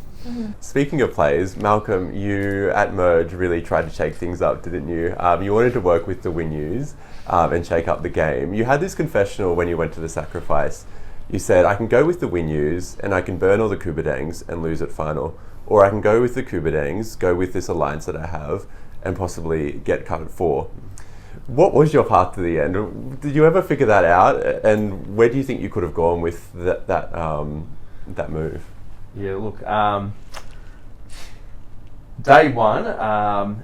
Speaker 1: Speaking of players, Malcolm, you at Merge really tried to shake things up, didn't you? You wanted to work with the Winners and shake up the game. You had this confessional when you went to the sacrifice. You said, I can go with the Winners and I can burn all the Kubadangs and lose at final. Or I can go with the Kubadangs, go with this alliance that I have, and possibly get cut at 4. What was your path to the end? Did you ever figure that out? And where do you think you could have gone with that move?
Speaker 4: Yeah, look, day one,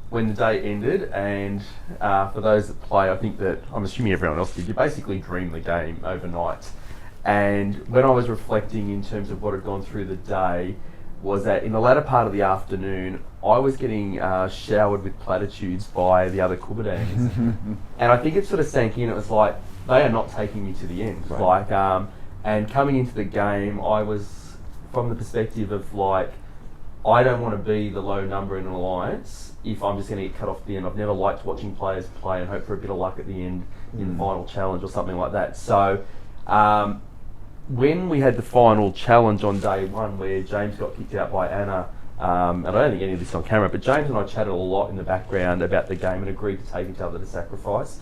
Speaker 4: when the day ended, and for those that play, I think that, I'm assuming everyone else did, you basically dream the game overnight. And when I was reflecting in terms of what had gone through the day, was that in the latter part of the afternoon, I was getting showered with platitudes by the other Kubadangs. And I think it sort of sank in, it was like, they are not taking me to the end.
Speaker 1: Right.
Speaker 4: Like, and coming into the game, I was from the perspective of like, I don't want to be the low number in an alliance if I'm just going to get cut off at the end. I've never liked watching players play and hope for a bit of luck at the end in the final challenge or something like that. So when we had the final challenge on day one where James got kicked out by Anna, and I don't think any of this is on camera, but James and I chatted a lot in the background about the game and agreed to take each other to sacrifice.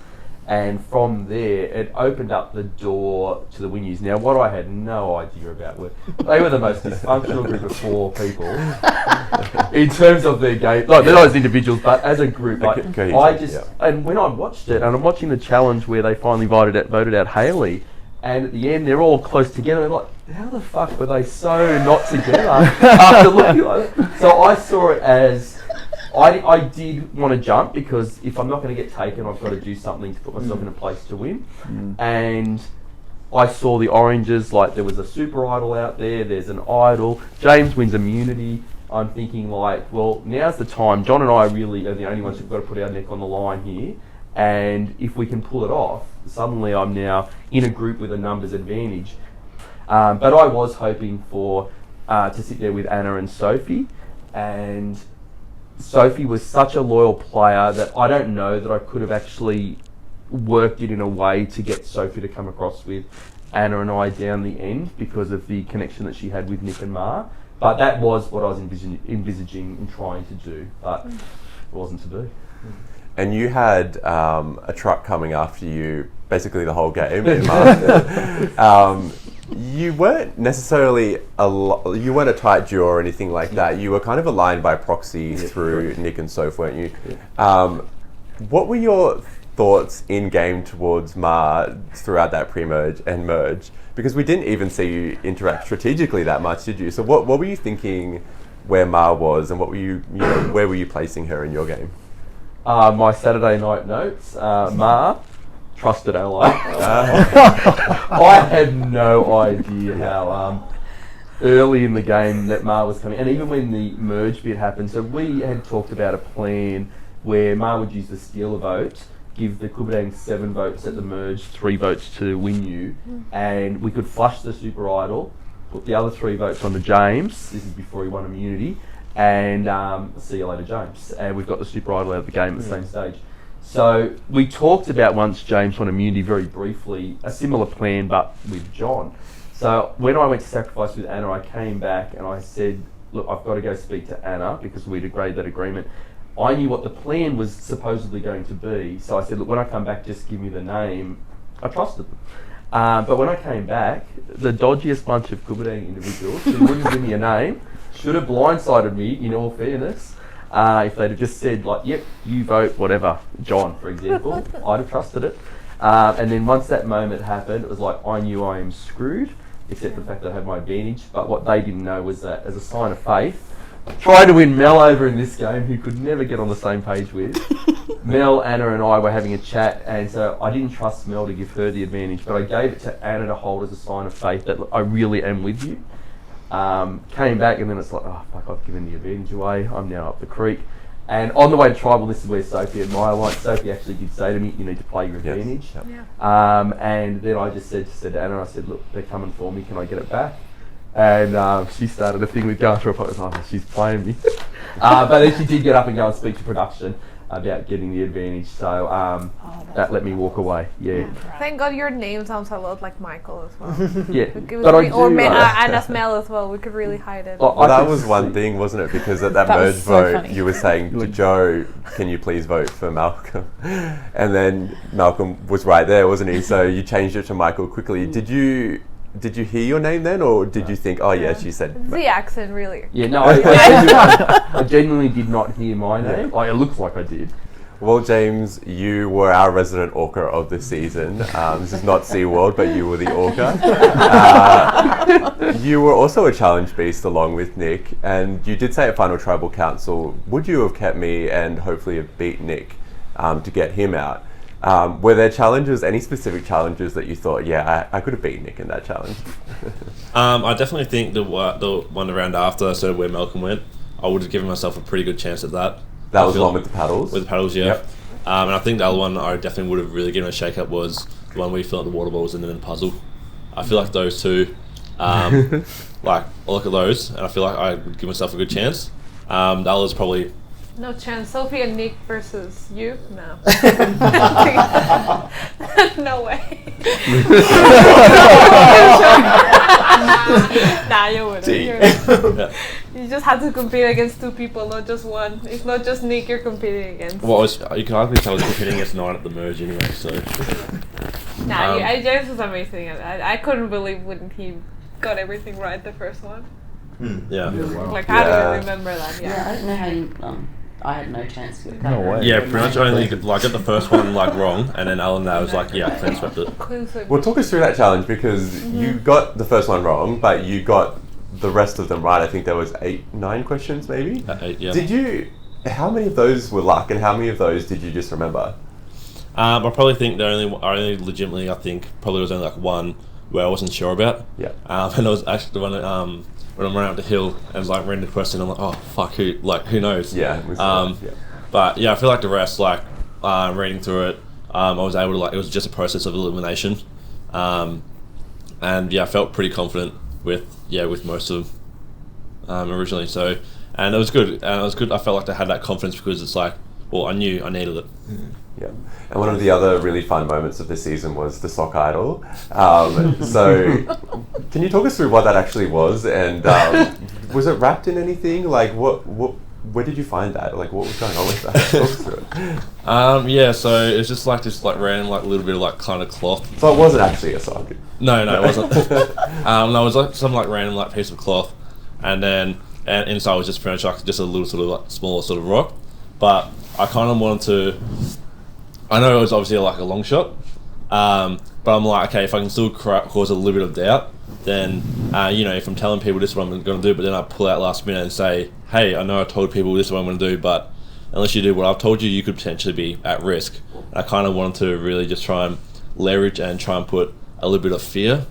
Speaker 4: And from there, it opened up the door to the Winyus. Now, what I had no idea about were they were the most dysfunctional group of 4 people in terms of their game. Like, they're not as individuals, but as a group. Like, and when I watched it, and I'm watching the challenge where they finally voted out Hayley, and at the end, they're all close together. Like, how the fuck were they so not together after looking like that? So I saw it as, I did want to jump because if I'm not going to get taken, I've got to do something to put myself in a place to win. And I saw the oranges, like there was a super idol out there, there's an idol, James wins immunity. I'm thinking like, well, now's the time. John and I really are the only ones who've got to put our neck on the line here. And if we can pull it off, suddenly I'm now in a group with a numbers advantage. But I was hoping for to sit there with Anna and Sophie, and Sophie was such a loyal player that I don't know that I could have actually worked it in a way to get Sophie to come across with Anna and I down the end because of the connection that she had with Nick and Ma. But that was what I was envisaging and trying to do, but it wasn't to be.
Speaker 1: And you had a truck coming after you basically the whole game. You weren't necessarily you weren't a tight duo or anything like that. You were kind of aligned by proxy through Nick and Soph, weren't you? What were your thoughts in game towards Ma throughout that pre-merge and merge? Because we didn't even see you interact strategically that much, did you? So what were you thinking where Ma was, and what were you know, where were you placing her in your game?
Speaker 4: My Saturday night notes, Ma, trusted ally. I had no idea how early in the game that Ma was coming, and even when the merge bit happened, so we had talked about a plan where Ma would use the stealer vote, give the Kubadang 7 votes at the merge, 3 votes to Winyu, and we could flush the super idol, put the other 3 votes on to James, this is before he won immunity, and see you later, James. And we've got the super idol out of the game at the same stage. So we talked about, once James won immunity, very briefly, a similar plan but with John. So when I went to sacrifice with Anna, I came back and I said, look, I've got to go speak to Anna because we'd agreed that agreement. I knew what the plan was supposedly going to be, so I said, look, when I come back, just give me the name. I trusted them. But when I came back, the dodgiest bunch of Kubadang individuals who wouldn't give me a name should have blindsided me, in all fairness. If they'd have just said, like, yep, you vote whatever, John, for example, I'd have trusted it. And then once that moment happened, it was like, I knew I am screwed, except for the fact that I had my advantage. But what they didn't know was that, as a sign of faith, tried to win Mel over in this game, who could never get on the same page with. Mel, Anna and I were having a chat, and so I didn't trust Mel to give her the advantage, but I gave it to Anna to hold as a sign of faith that, look, I really am with you. Came back, and then it's like, oh fuck, I've given the advantage away, I'm now up the creek. And on the way to tribal, this is where Sophie and my alliance, Sophie actually did say to me, you need to play your advantage.
Speaker 1: Yes. Yep.
Speaker 4: And then I just said to Anna, I said, look, they're coming for me, can I get it back? And she started a thing with going through a post, oh, she's playing me. But then she did get up and go and speak to production about getting the advantage, so that let me walk away. Yeah.
Speaker 2: Thank God your name sounds a lot like Michael as well.
Speaker 4: Yeah.
Speaker 2: Anna's Mel as well. We could really hide it.
Speaker 1: Well, that was one thing, wasn't it? Because at that merge vote, you were saying to Joe, can you please vote for Malcolm? And then Malcolm was right there, wasn't he? So you changed it to Michael quickly. Did you did you hear your name then, or did you think, oh yeah, she said?
Speaker 2: The accent, really.
Speaker 4: Yeah, no, I genuinely did not hear my name. Like, it looks like I did.
Speaker 1: Well, James, you were our resident orca of the season. This is not SeaWorld, but you were the orca. You were also a challenge beast along with Nick, and you did say at Final Tribal Council, would you have kept me and hopefully have beat Nick to get him out? Were there challenges, any specific challenges that you thought, yeah, I could have beaten Nick in that challenge?
Speaker 12: I definitely think the one round after, so where Malcolm went, I would have given myself a pretty good chance at that.
Speaker 1: That was the one with the paddles?
Speaker 12: With the paddles, yeah. Yep. And I think the other one I definitely would have really given a shake-up was the one where you fill out the water bottles and then the puzzle. I feel like those two, like, I look at those and I feel like I would give myself a good chance. The others probably...
Speaker 2: No chance. Sophie and Nick versus you? No. No way. Nah, you wouldn't. You just had to compete against two people, not just one. It's not just Nick you're competing against.
Speaker 12: Well, you can hardly tell I was competing against 9 at the merge anyway, so...
Speaker 2: Nah, James was amazing. I couldn't believe when he got everything right the first one.
Speaker 12: Yeah.
Speaker 2: Like, how do you remember that?
Speaker 8: Yeah, I don't know how you... I had no chance to get
Speaker 3: No way.
Speaker 12: Yeah, pretty much only got the first one wrong, and then Alan was like, yeah, clean swept it.
Speaker 1: Well, talk us through that challenge, because you got the first one wrong, but you got the rest of them right. I think there was 9 questions, maybe?
Speaker 12: 8, yeah.
Speaker 1: Did you... How many of those were luck, and how many of those did you just remember?
Speaker 12: I probably think I only legitimately, I think, probably was only like one where I wasn't sure about.
Speaker 1: Yeah.
Speaker 12: And it was actually the one when I'm running up the hill and was like reading the question, I'm like, oh fuck, who knows?
Speaker 1: Yeah.
Speaker 12: But yeah, I feel like the rest, like reading through it, I was able to, it was just a process of elimination, and yeah, I felt pretty confident with most of them originally. So, and it was good. I felt like I had that confidence because it's like, well, I knew I needed it.
Speaker 1: Yeah, and one of the other really fun moments of the season was the sock idol. So, can you talk us through what that actually was, and was it wrapped in anything? Like, where did you find that? Like, what was going on with that? Talk us through it.
Speaker 12: Yeah, so it's just like this, like random, like little bit of like kind of cloth.
Speaker 1: So it wasn't actually a sock.
Speaker 12: No, it wasn't. No, it was like some like random like piece of cloth, and inside was just pretty much like just a little sort of like smaller sort of rock, but I kind of wanted to. I know it was obviously like a long shot, but I'm like, okay, if I can still cause a little bit of doubt, then, if I'm telling people this is what I'm going to do, but then I pull out last minute and say, hey, I know I told people this is what I'm going to do, but unless you do what I've told you, you could potentially be at risk. And I kind of wanted to really just try and leverage and try and put a little bit of fear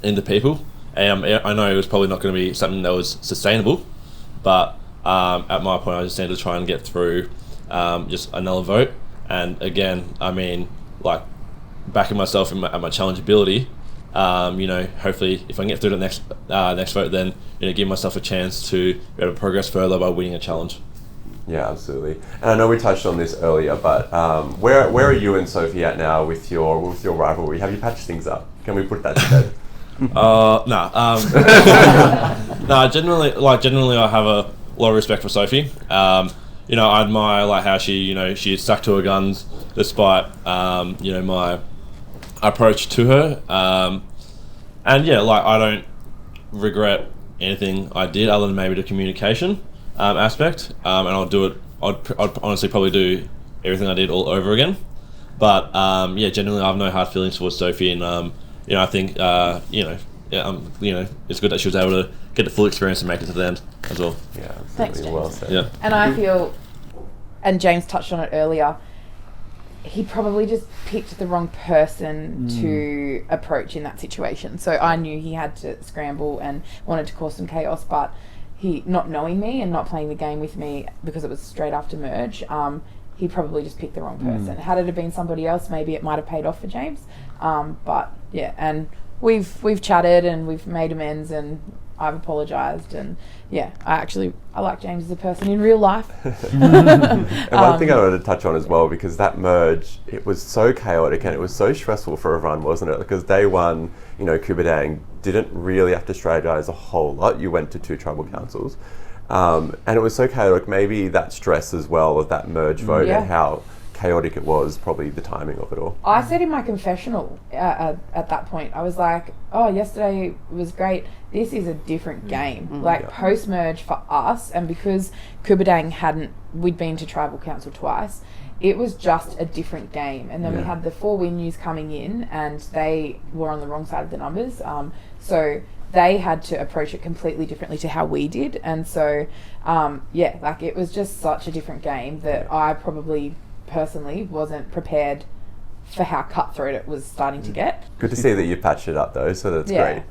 Speaker 12: into people. And I know it was probably not going to be something that was sustainable, but at my point, I just needed to try and get through just another vote. And again, I mean, like backing myself at my challenge ability, hopefully if I can get through the next vote, then give myself a chance to be able to progress further by winning a challenge.
Speaker 1: Yeah, absolutely. And I know we touched on this earlier, but where are you and Sophie at now with your rivalry? Have you patched things up? Can we put that to bed? Generally I have a lot of respect for Sophie. I admire like how she stuck to her guns despite my approach to her. And yeah, like I don't regret anything I did other than maybe the communication aspect. And I'll do it. I'd honestly probably do everything I did all over again. But generally I have no hard feelings towards Sophie, and I think it's good that she was able to get the full experience and make it to the end as well. Yeah, absolutely.
Speaker 5: Thanks, James.
Speaker 1: Well said.
Speaker 12: Yeah.
Speaker 5: And I feel, and James touched on it earlier, he probably just picked the wrong person to approach in that situation. So I knew he had to scramble and wanted to cause some chaos, but he, not knowing me and not playing the game with me because it was straight after merge, he probably just picked the wrong person. Had it have been somebody else, maybe it might have paid off for James. But yeah, and we've chatted and we've made amends, and I've apologised, and yeah, I like James as a person in real life.
Speaker 1: And one thing I wanted to touch on as well, because that merge, it was so chaotic and it was so stressful for everyone, wasn't it? Because day one, Kubadang didn't really have to strategize a whole lot. You went to 2 tribal councils, and it was so chaotic. Maybe that stress as well of that merge vote and how chaotic it was, probably the timing of it all.
Speaker 5: I said in my confessional at that point, I was like, oh, yesterday was great. This is a different game. Like, post-merge for us, and because Kubadang we'd been to Tribal Council twice, it was just a different game. And then we had the 4 win-yous coming in, and they were on the wrong side of the numbers. So they had to approach it completely differently to how we did. And so, like, it was just such a different game that I probably personally wasn't prepared for how cutthroat it was starting to get.
Speaker 1: Good to see that you patched it up though, so that's great.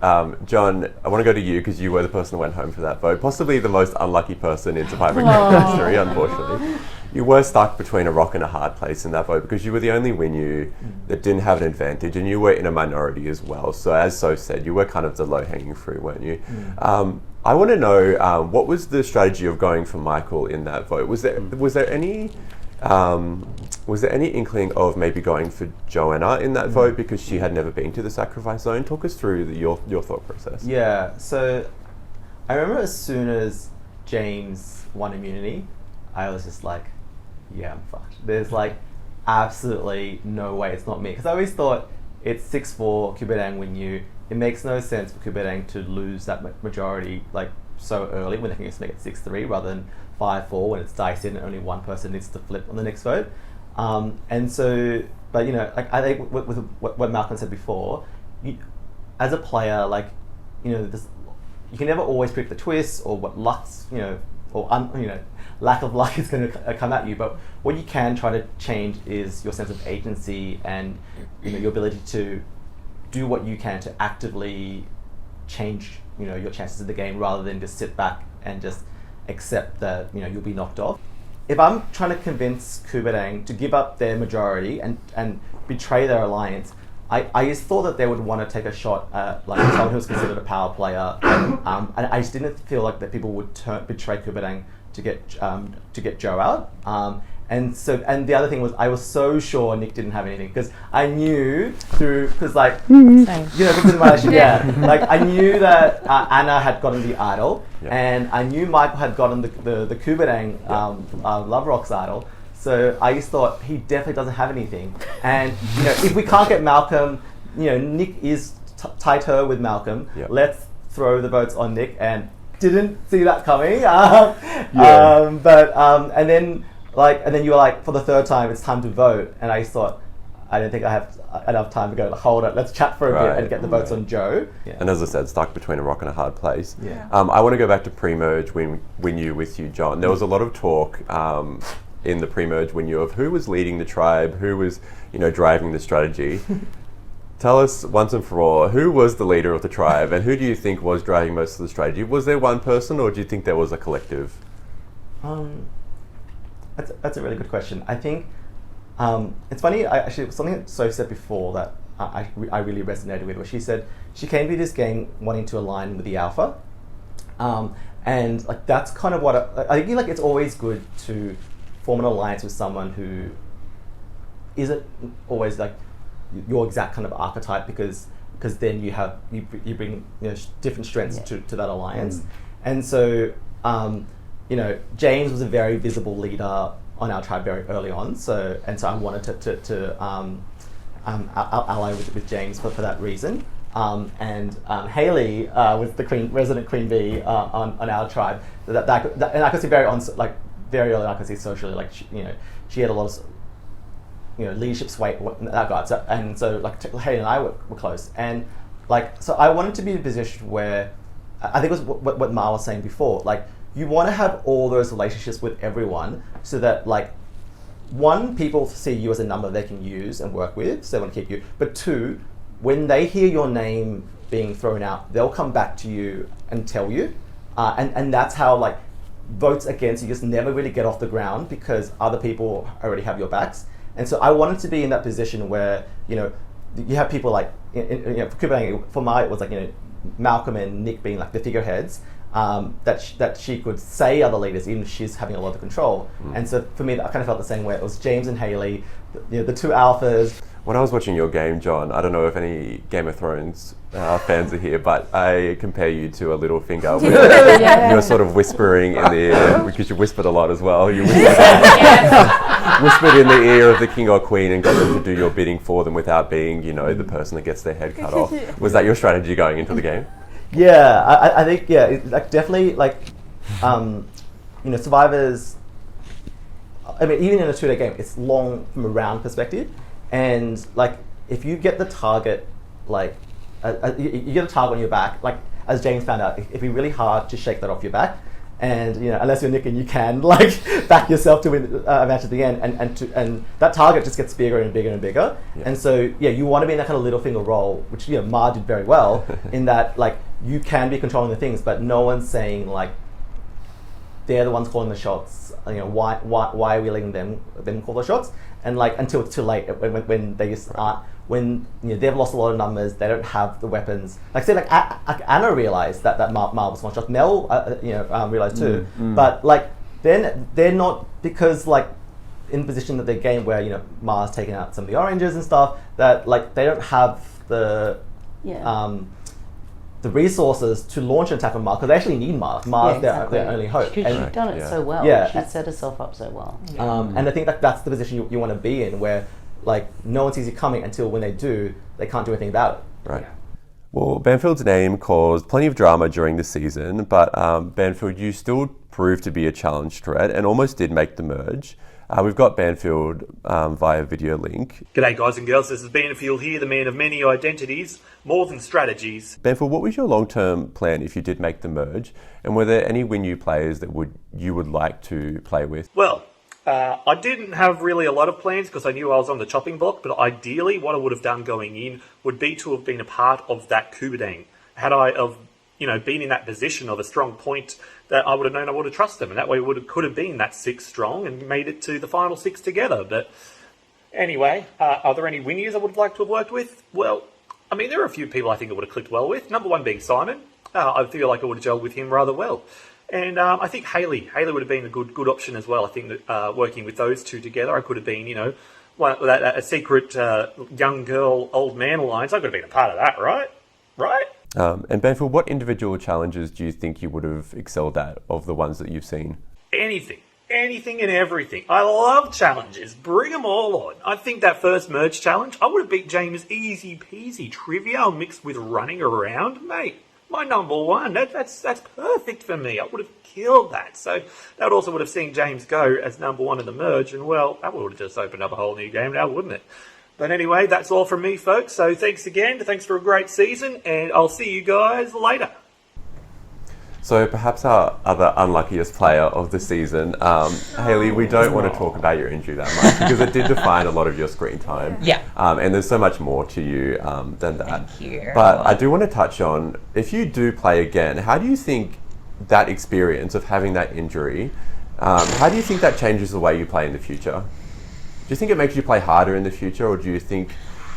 Speaker 1: John, I want to go to you because you were the person who went home for that vote. Possibly the most unlucky person in Survivor history, unfortunately. You were stuck between a rock and a hard place in that vote because you were the only Winu that didn't have an advantage, and you were in a minority as well. So as So said, you were kind of the low-hanging fruit, weren't you? I want to know, what was the strategy of going for Michael in that vote? Was there any inkling of maybe going for Joanna in that vote because she had never been to the sacrifice zone? Talk us through your thought process.
Speaker 10: Yeah, so I remember as soon as James won immunity, I was just like, yeah, I'm fucked. There's like absolutely no way it's not me. Because I always thought it's 6-4, Kubadang win you. It makes no sense for Kubadang to lose that majority like so early when they can just make it 6-3 rather than 5-4 when it's diced in and only one person needs to flip on the next vote. And so, but you know, like I think with what Malcolm said before, as a player, like, you know, you can never always predict the twists or what luck's, you know, or lack of luck is going to come at you. But what you can try to change is your sense of agency and, you know, your ability to do what you can to actively change, you know, your chances of the game rather than just sit back and just accept that, you know, you'll be knocked off. If I'm trying to convince Kubadang to give up their majority and betray their alliance, I just thought that they would want to take a shot at like someone who was considered a power player, and I just didn't feel like that people would betray Kubadang to get Joe out. And the other thing was I was so sure Nick didn't have anything because I knew because like you know, because of my relationship, like I knew that Anna had gotten the idol, and I knew Michael had gotten the Kubadang Love Rocks idol. So I just thought he definitely doesn't have anything, and you know, if we can't get Malcolm, you know, Nick is tighter with Malcolm. Let's throw the votes on Nick, and didn't see that coming. And then you were like, for the third time, it's time to vote, and I just thought, I don't think I have enough time to go, hold it, let's chat for a bit and get the votes on Joe.
Speaker 1: And as I said, stuck between a rock and a hard place. I want to go back to pre-merge when you with you, John. There was a lot of talk in the pre-merge when you of who was leading the tribe, who was, you know, driving the strategy. Tell us once and for all, who was the leader of the tribe, and who do you think was driving most of the strategy? Was there one person, or do you think there was a collective?
Speaker 10: That's a really good question. I think it's funny. Actually, something that Sophie said before that I really resonated with, where she said she came to this game wanting to align with the alpha, and like that's kind of what I think. Like it's always good to form an alliance with someone who isn't always like your exact kind of archetype, because then you bring, you know, different strengths to that alliance. And so you know, James was a very visible leader on our tribe very early on, so I wanted to ally with James for that reason. And Hayley was the resident queen bee on our tribe. And I could see very early. I could see socially, like she had a lot of, you know, leadership sway that guy. So Hayley and I were close, and like so I wanted to be in a position where I think it was what Ma was saying before, like you want to have all those relationships with everyone so that, like, one, people see you as a number they can use and work with, so they want to keep you. But two, when they hear your name being thrown out, they'll come back to you and tell you. And that's how, like, votes against you just never really get off the ground because other people already have your backs. And so I wanted to be in that position where, you know, you have people like, you know, for Kubadang, for Mai, it was like, you know, Malcolm and Nick being like the figureheads. That she could say other leaders, even if she's having a lot of control. And so for me, I kind of felt the same way. It was James and Hayley, the two alphas.
Speaker 1: When I was watching your game, John, I don't know if any Game of Thrones fans are here, but I compare you to a Littlefinger. You're sort of whispering in the air, because you whispered a lot as well. You whispered whispered in the ear of the king or queen and got them to do your bidding for them without being, the person that gets their head cut off. Was that your strategy going into the game?
Speaker 10: Yeah, I think definitely Survivors. I mean, even in a 2-day game, it's long from a round perspective, and if you get the target, you get a target on your back, as James found out, it'd be really hard to shake that off your back. And unless you're Nick and you can back yourself to win a match at the end, and that target just gets bigger and bigger and bigger. Yeah. And so you want to be in that kind of little finger role, which Ma did very well in that you can be controlling the things, but no one's saying they're the ones calling the shots. Why are we letting them call the shots? And until it's too late, when they just aren't. When they've lost a lot of numbers, they don't have the weapons. Anna realized that Ma was one shot. Mel, realized too. But then they're not, because in the position that they game where Ma's taking out some of the oranges and stuff, that they don't have the resources to launch an attack on Ma, because they actually need Ma. Ma's their only hope.
Speaker 8: Because she's done it so well.
Speaker 10: Yeah.
Speaker 8: She set herself up so well.
Speaker 10: And I think that's the position you want to be in, where no one sees you coming until when they do, they can't do anything about it.
Speaker 1: Right. Well, Banfield's name caused plenty of drama during the season, but Banfield, you still proved to be a challenge threat and almost did make the merge. We've got Banfield via video link.
Speaker 13: G'day guys and girls, this is Banfield here, the man of many identities, more than strategies.
Speaker 1: Banfield, what was your long-term plan if you did make the merge? And were there any Win-U players that you would like to play with?
Speaker 13: Well, I didn't have really a lot of plans because I knew I was on the chopping block, but ideally what I would have done going in would be to have been a part of that Kubadang. Had I been in that position of a strong point, that I would have known I would have trusted them, and that way could have been that 6 strong and made it to the final 6 together. But anyway, are there any Win-Us I would have liked to have worked with? Well, I mean, there are a few people I think I would have clicked well with. Number one being Simon. I feel like I would have gelled with him rather well. And I think Hayley would have been a good option as well. I think that working with those two together, I could have been, a secret young girl, old man alliance. I could have been a part of that, right? Right?
Speaker 1: And Banfield, what individual challenges do you think you would have excelled at of the ones that you've seen?
Speaker 13: Anything and everything. I love challenges. Bring them all on. I think that first merge challenge, I would have beat James easy peasy. Trivia mixed with running around, mate. My number one, that's perfect for me. I would have killed that. So that also would have seen James go as number one in the merge, and well, that would have just opened up a whole new game now, wouldn't it? But anyway, that's all from me, folks. So thanks again. Thanks for a great season, and I'll see you guys later.
Speaker 1: So perhaps our other unluckiest player of the season, Hayley, we don't want to talk about your injury that much because it did define a lot of your screen time.
Speaker 9: Yeah.
Speaker 1: And there's so much more to you than that.
Speaker 9: Thank you.
Speaker 1: But I do want to touch on, if you do play again, how do you think that experience of having that injury, how do you think that changes the way you play in the future? Do you think it makes you play harder in the future, or do you think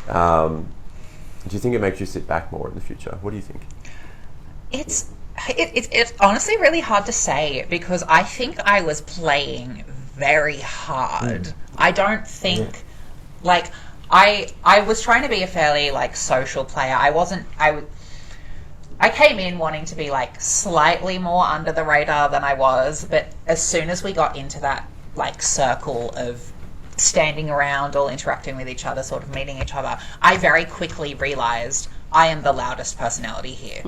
Speaker 1: it makes you sit back more in the future? What do you think?
Speaker 9: It's honestly really hard to say, because I think I was playing very hard. I don't think, I was trying to be a fairly, social player. I came in wanting to be, slightly more under the radar than I was, but as soon as we got into that, circle of standing around, all interacting with each other, sort of meeting each other, I very quickly realised I am the loudest personality here.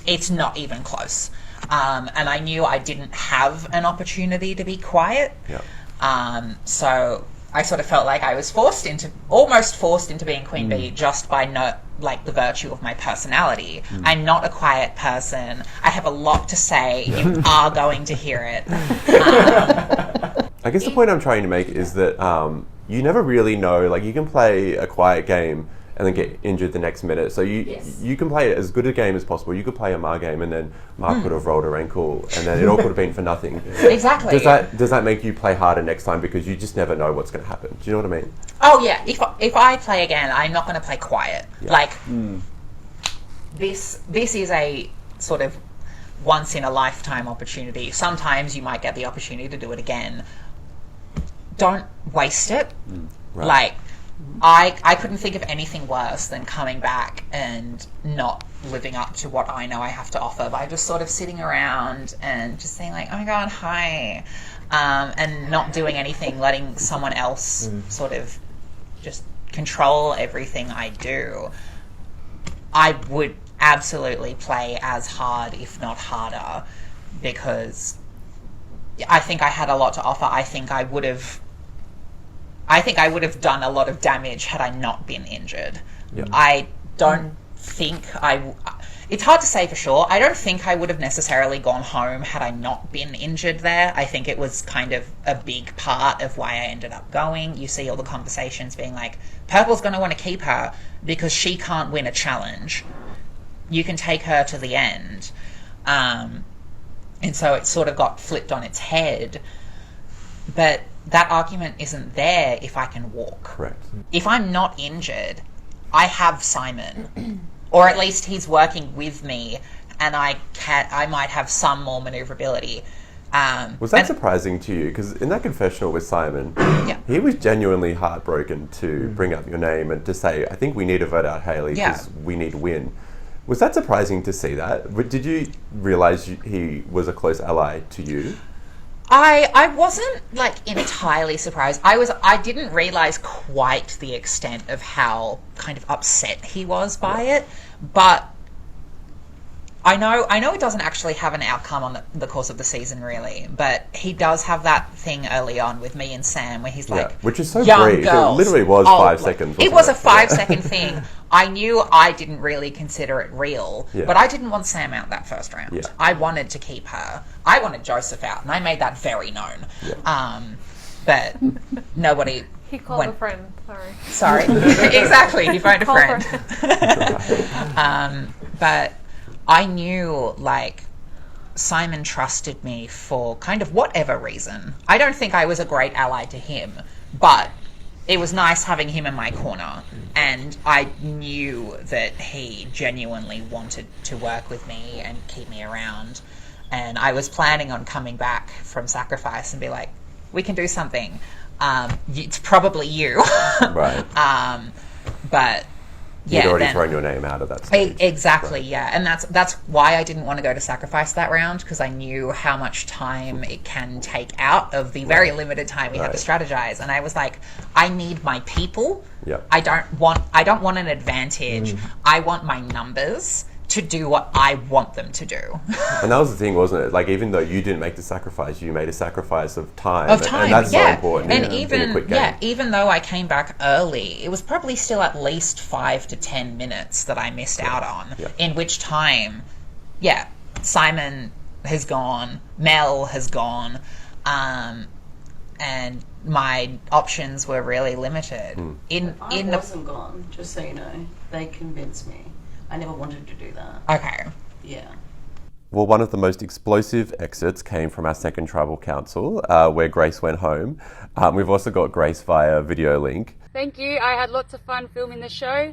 Speaker 9: It's not even close. And I knew I didn't have an opportunity to be quiet.
Speaker 1: Yeah.
Speaker 9: So I sort of felt like I was almost forced into being Queen Bee just by the virtue of my personality. I'm not a quiet person. I have a lot to say. You are going to hear it.
Speaker 1: I guess the point I'm trying to make is that you never really know, you can play a quiet game and then get injured the next minute. So you can play as good a game as possible. You could play a Mar game and then Mar could have rolled her ankle and then it all could have been for nothing.
Speaker 9: Exactly.
Speaker 1: Does that make you play harder next time, because you just never know what's going to happen? Do you know what I mean?
Speaker 9: Oh yeah. If I play again, I'm not going to play quiet.
Speaker 1: Yeah.
Speaker 9: This is a sort of once in a lifetime opportunity. Sometimes you might get the opportunity to do it again. Don't waste it.
Speaker 1: Right.
Speaker 9: I couldn't think of anything worse than coming back and not living up to what I know I have to offer by just sort of sitting around and just saying like, oh my god, hi, and not doing anything, letting someone else sort of just control everything I do. I would absolutely play as hard, if not harder, because I think I had a lot to offer. I think I would have done a lot of damage had I not been injured.
Speaker 1: Yep.
Speaker 9: I don't think it's hard to say for sure. I don't think I would have necessarily gone home had I not been injured there. I think it was kind of a big part of why I ended up going. You see all the conversations being like, Purple's going to want to keep her because she can't win a challenge. You can take her to the end. And so it sort of got flipped on its head. But that argument isn't there if I can walk.
Speaker 1: Correct.
Speaker 9: If I'm not injured, I have Simon. Or at least he's working with me, and I might have some more maneuverability.
Speaker 1: Was that surprising to you? Because in that confessional with Simon, he was genuinely heartbroken to bring up your name and to say, I think we need to vote out Hayley because we need to win. Was that surprising to see that? Did you realise he was a close ally to you?
Speaker 9: I wasn't like entirely surprised. I didn't realise quite the extent of how kind of upset he was by it, but I know it doesn't actually have an outcome on the course of the season really, but he does have that thing early on with me and Sam where he's like,
Speaker 1: which is so
Speaker 9: young
Speaker 1: brief.
Speaker 9: girls.
Speaker 1: It literally was 5 seconds.
Speaker 9: It was a 5-second thing. I knew I didn't really consider it real, but I didn't want Sam out that first round.
Speaker 1: Yeah.
Speaker 9: I wanted to keep her. I wanted Joseph out, and I made that very known.
Speaker 1: Yeah.
Speaker 9: But nobody.
Speaker 2: He called a friend.
Speaker 9: Sorry. Exactly. He phoned a friend. But I knew, like, Simon trusted me for kind of whatever reason. I don't think I was a great ally to him, but it was nice having him in my corner, and I knew that he genuinely wanted to work with me and keep me around. And I was planning on coming back from Sacrifice and be like, we can do something. It's probably you.
Speaker 1: Right.
Speaker 9: But
Speaker 1: you'd already thrown your name out of that stage.
Speaker 9: Exactly, yeah. And that's why I didn't want to go to Sacrifice that round, because I knew how much time it can take out of the very limited time we have to strategize. And I was like, I need my people.
Speaker 1: Yep.
Speaker 9: I don't want an advantage. I want my numbers to do what I want them to do.
Speaker 1: And that was the thing, wasn't it? Like, even though you didn't make the sacrifice, you made a sacrifice of time.
Speaker 9: And that's
Speaker 1: so important
Speaker 9: and
Speaker 1: in
Speaker 9: even
Speaker 1: a quick game.
Speaker 9: Even though I came back early, it was probably still at least 5 to 10 minutes that I missed out on, in which time, Simon has gone, Mel has gone, and my options were really limited.
Speaker 8: I wasn't gone, just so you know. They convinced me. I never wanted to do that.
Speaker 9: Okay.
Speaker 8: Yeah.
Speaker 1: Well, one of the most explosive exits came from our second tribal council, where Grace went home. We've also got Grace via video link.
Speaker 14: Thank you. I had lots of fun filming the show,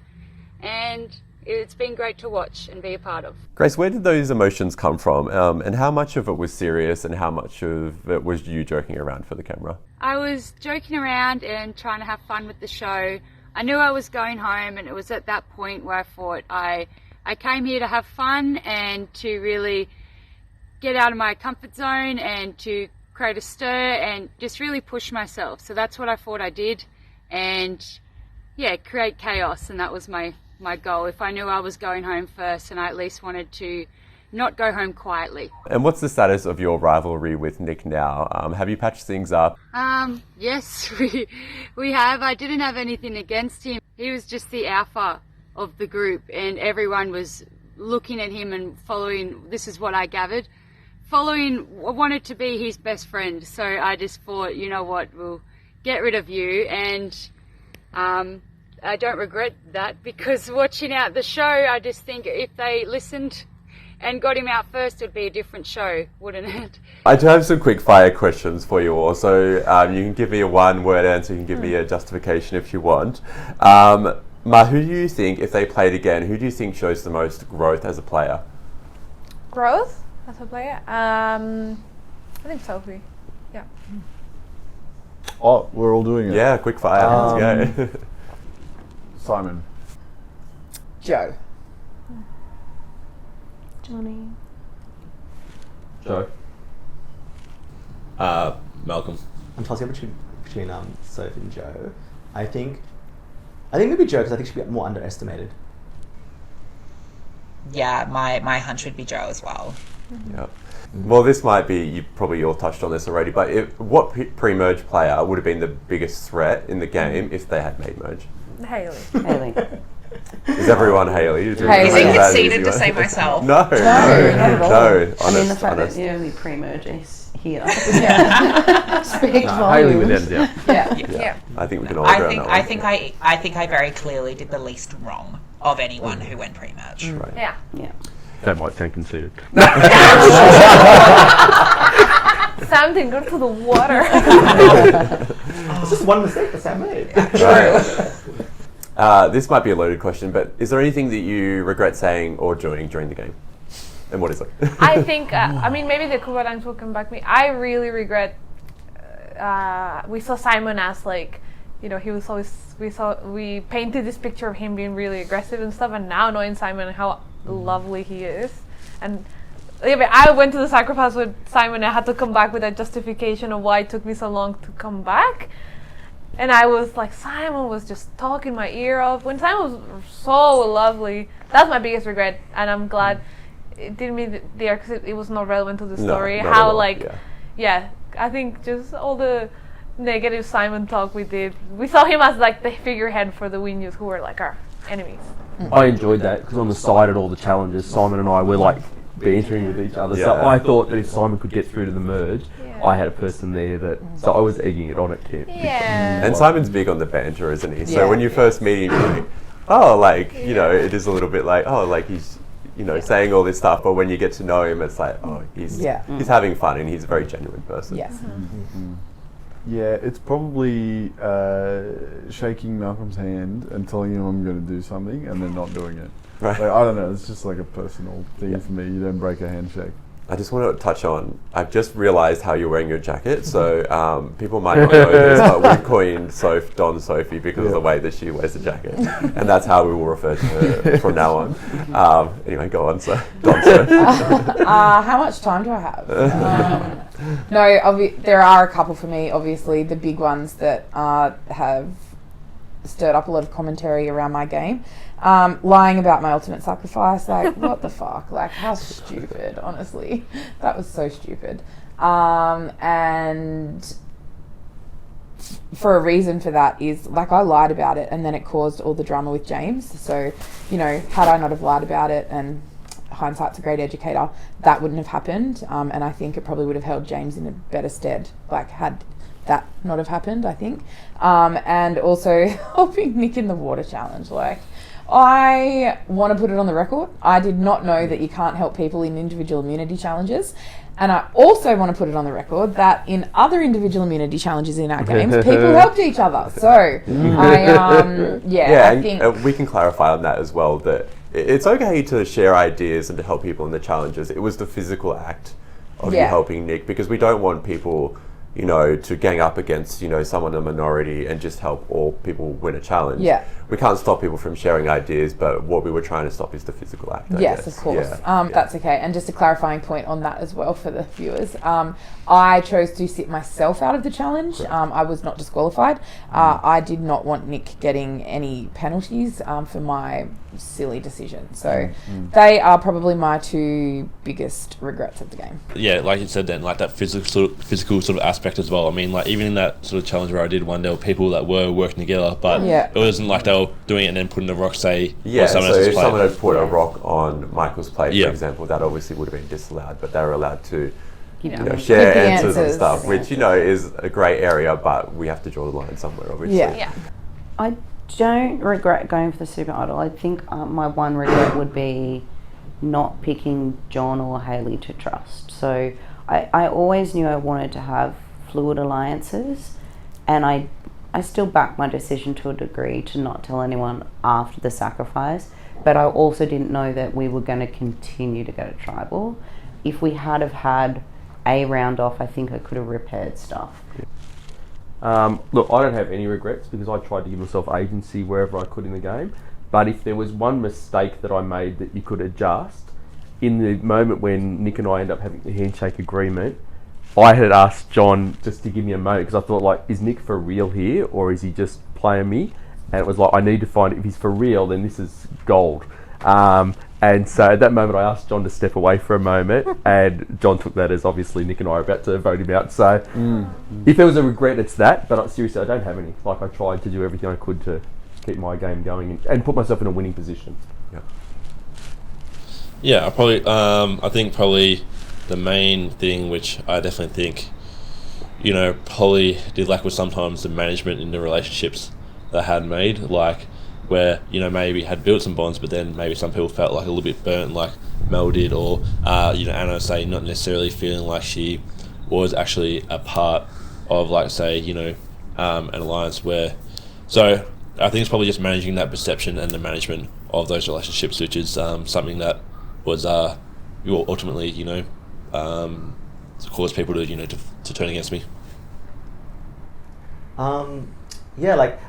Speaker 14: and it's been great to watch and be a part of.
Speaker 1: Grace, where did those emotions come from? And how much of it was serious and how much of it was you joking around for the camera?
Speaker 14: I was joking around and trying to have fun with the show. I knew I was going home, and it was at that point where I thought I came here to have fun and to really get out of my comfort zone and to create a stir and just really push myself. So that's what I thought I did, and create chaos, and that was my goal. If I knew I was going home first, and I at least wanted to not go home quietly.
Speaker 1: And what's the status of your rivalry with Nick now? Have you patched things up?
Speaker 14: Yes, we have. I didn't have anything against him. He was just the alpha of the group, and everyone was looking at him and following. This is what I gathered. Wanted to be his best friend. So I just thought, you know what, we'll get rid of you. And I don't regret that, because watching out the show, I just think if they listened and got him out first, it'd be a different show, wouldn't it?
Speaker 1: I do have some quick fire questions for you all. So you can give me a one-word answer, you can give me a justification if you want. Ma, who do you think, if they played again, who do you think shows the most growth as a player?
Speaker 2: Growth as a player? I think Sophie. Yeah.
Speaker 3: Oh, we're all doing it.
Speaker 1: Yeah, quick fire. Let's go.
Speaker 3: Simon.
Speaker 5: Joe.
Speaker 8: Johnny.
Speaker 4: Joe.
Speaker 12: Malcolm.
Speaker 10: I'm tossing up between Sophie and Joe. I think maybe Joe, because I think she'd be more underestimated.
Speaker 9: Yeah, my hunch would be Joe as well.
Speaker 1: Yeah. Well, this might be, you probably all touched on this already, but what pre-merge player would have been the biggest threat in the game if they had made merge?
Speaker 2: Haley.
Speaker 8: Haley.
Speaker 1: Is everyone Haley?
Speaker 9: Is it conceited to say myself?
Speaker 1: No,
Speaker 8: not at all.
Speaker 1: honest,
Speaker 8: I mean, the fact
Speaker 1: honest.
Speaker 8: that the only pre-merge is here speaks
Speaker 4: Haley
Speaker 8: volumes.
Speaker 4: without a doubt.
Speaker 2: Yeah.
Speaker 1: I think we can all agree on that one.
Speaker 9: I think I very clearly did the least wrong of anyone who went pre-merge.
Speaker 1: Right.
Speaker 2: Yeah.
Speaker 8: Yeah.
Speaker 4: That might sound conceited.
Speaker 2: Sam didn't go to the water.
Speaker 10: It's just one mistake that Sam made.
Speaker 1: This might be a loaded question, but is there anything that you regret saying or doing during the game? And what is it?
Speaker 2: I think, I mean, maybe the Cuba lines will come back to me. I really regret, we saw Simon as like, you know, he was always, we painted this picture of him being really aggressive and stuff, and now knowing Simon and how lovely he is. And yeah, but I went to the sacrifice with Simon and I had to come back with a justification of why it took me so long to come back. And I was like, Simon was just talking my ear off. When Simon was so lovely, that's my biggest regret. And I'm glad it didn't mean there because it was not relevant to the story.
Speaker 1: No,
Speaker 2: how,
Speaker 1: all,
Speaker 2: like, yeah, I think just all the negative Simon talk we did. We saw him as like the figurehead for the Winyus who were like our enemies.
Speaker 4: I enjoyed that because on the side at all the challenges, Simon and I were like bantering with each other. So
Speaker 1: Yeah.
Speaker 4: I thought that if Simon could get through to the merge, I had a person there that. So I was egging it on at camp.
Speaker 2: Yeah.
Speaker 1: And Simon's big on the banter, isn't he? So
Speaker 5: Yeah.
Speaker 1: when you first meet him, you're like, oh, like, you know, it is a little bit like, oh, like he's, you know, saying all this stuff. But when you get to know him, it's like, oh, he's having fun and he's a very genuine person.
Speaker 5: Yes.
Speaker 3: Yeah, it's probably shaking Malcolm's hand and telling him I'm going to do something and then not doing it.
Speaker 1: Right.
Speaker 3: Like, I don't know, it's just like a personal thing for me. You don't break a handshake.
Speaker 1: I just want to touch on, I've just realised how you're wearing your jacket, so people might not know this, but we coined Don Sophie because of the way that she wears the jacket, and that's how we will refer to her from now on. Anyway, go on, so Don Sophie.
Speaker 5: How much time do I have? No, there are a couple for me, obviously. The big ones that have stirred up a lot of commentary around my game. Lying about my ultimate sacrifice, like, what the fuck? Like, how stupid, honestly. That was so stupid. And for a reason for that is, like, I lied about it and then it caused all the drama with James. So, you know, had I not have lied about it, and hindsight's a great educator, that wouldn't have happened. And I think it probably would have held James in a better stead, like, had that not have happened, I think. And also helping Nick in the water challenge, like, I want to put it on the record. I did not know that you can't help people in individual immunity challenges. And I also want to put it on the record that in other individual immunity challenges in our games, people helped each other. So, I think...
Speaker 1: we can clarify on that as well, that it's okay to share ideas and to help people in the challenges. It was the physical act of you helping Nick, because we don't want people, you know, to gang up against, you know, someone in a minority and just help all people win a challenge.
Speaker 5: Yeah.
Speaker 1: We can't stop people from sharing ideas, but what we were trying to stop is the physical act, I
Speaker 5: Yes,
Speaker 1: guess.
Speaker 5: of course.
Speaker 1: Yeah.
Speaker 5: That's okay. And just a clarifying point on that as well for the viewers. I chose to sit myself out of the challenge. I was not disqualified. I did not want Nick getting any penalties for my silly decision. So they are probably my two biggest regrets of the game.
Speaker 12: Yeah, like you said then, like that physical sort of aspect as well. I mean, like even in that sort of challenge where I did one, there were people that were working together, but it wasn't like they were doing it and then putting the rock, say,
Speaker 1: Yeah,
Speaker 12: someone
Speaker 1: so
Speaker 12: else's
Speaker 1: if
Speaker 12: plate.
Speaker 1: someone had put a rock on Michael's plate, for example, that obviously would have been disallowed, but they were allowed to share answers and stuff, which, you know, is a grey area, but we have to draw the line somewhere, obviously.
Speaker 8: Yeah. I don't regret going for the Super Idol. I think my one regret would be not picking John or Haley to trust. So I always knew I wanted to have fluid alliances, and I still back my decision to a degree to not tell anyone after the sacrifice, but I also didn't know that we were going to continue to go to tribal. If we had have had a round off, I think I could have repaired stuff.
Speaker 4: Look, I don't have any regrets because I tried to give myself agency wherever I could in the game. But if there was one mistake that I made that you could adjust, in the moment when Nick and I end up having the handshake agreement, I had asked John just to give me a moment because I thought, like, is Nick for real here or is he just playing me? And it was like, I need to find, if he's for real, then this is gold. And so at that moment I asked John to step away for a moment and John took that as obviously Nick and I are about to vote him out. So if there was a regret, it's that, but seriously I don't have any. Like, I tried to do everything I could to keep my game going and put myself in a winning position.
Speaker 12: Yeah, I think probably the main thing which I definitely think, you know, probably did lack was sometimes the management in the relationships that I had made, like where, you know, maybe had built some bonds, but then maybe some people felt like a little bit burnt, like Mel did, or, you know, Anna, say, not necessarily feeling like she was actually a part of, like, say, you know, an alliance where, so I think it's probably just managing that perception and the management of those relationships, which is something that was ultimately, you know, caused people to, you know, to turn against me.
Speaker 10: Yeah, like,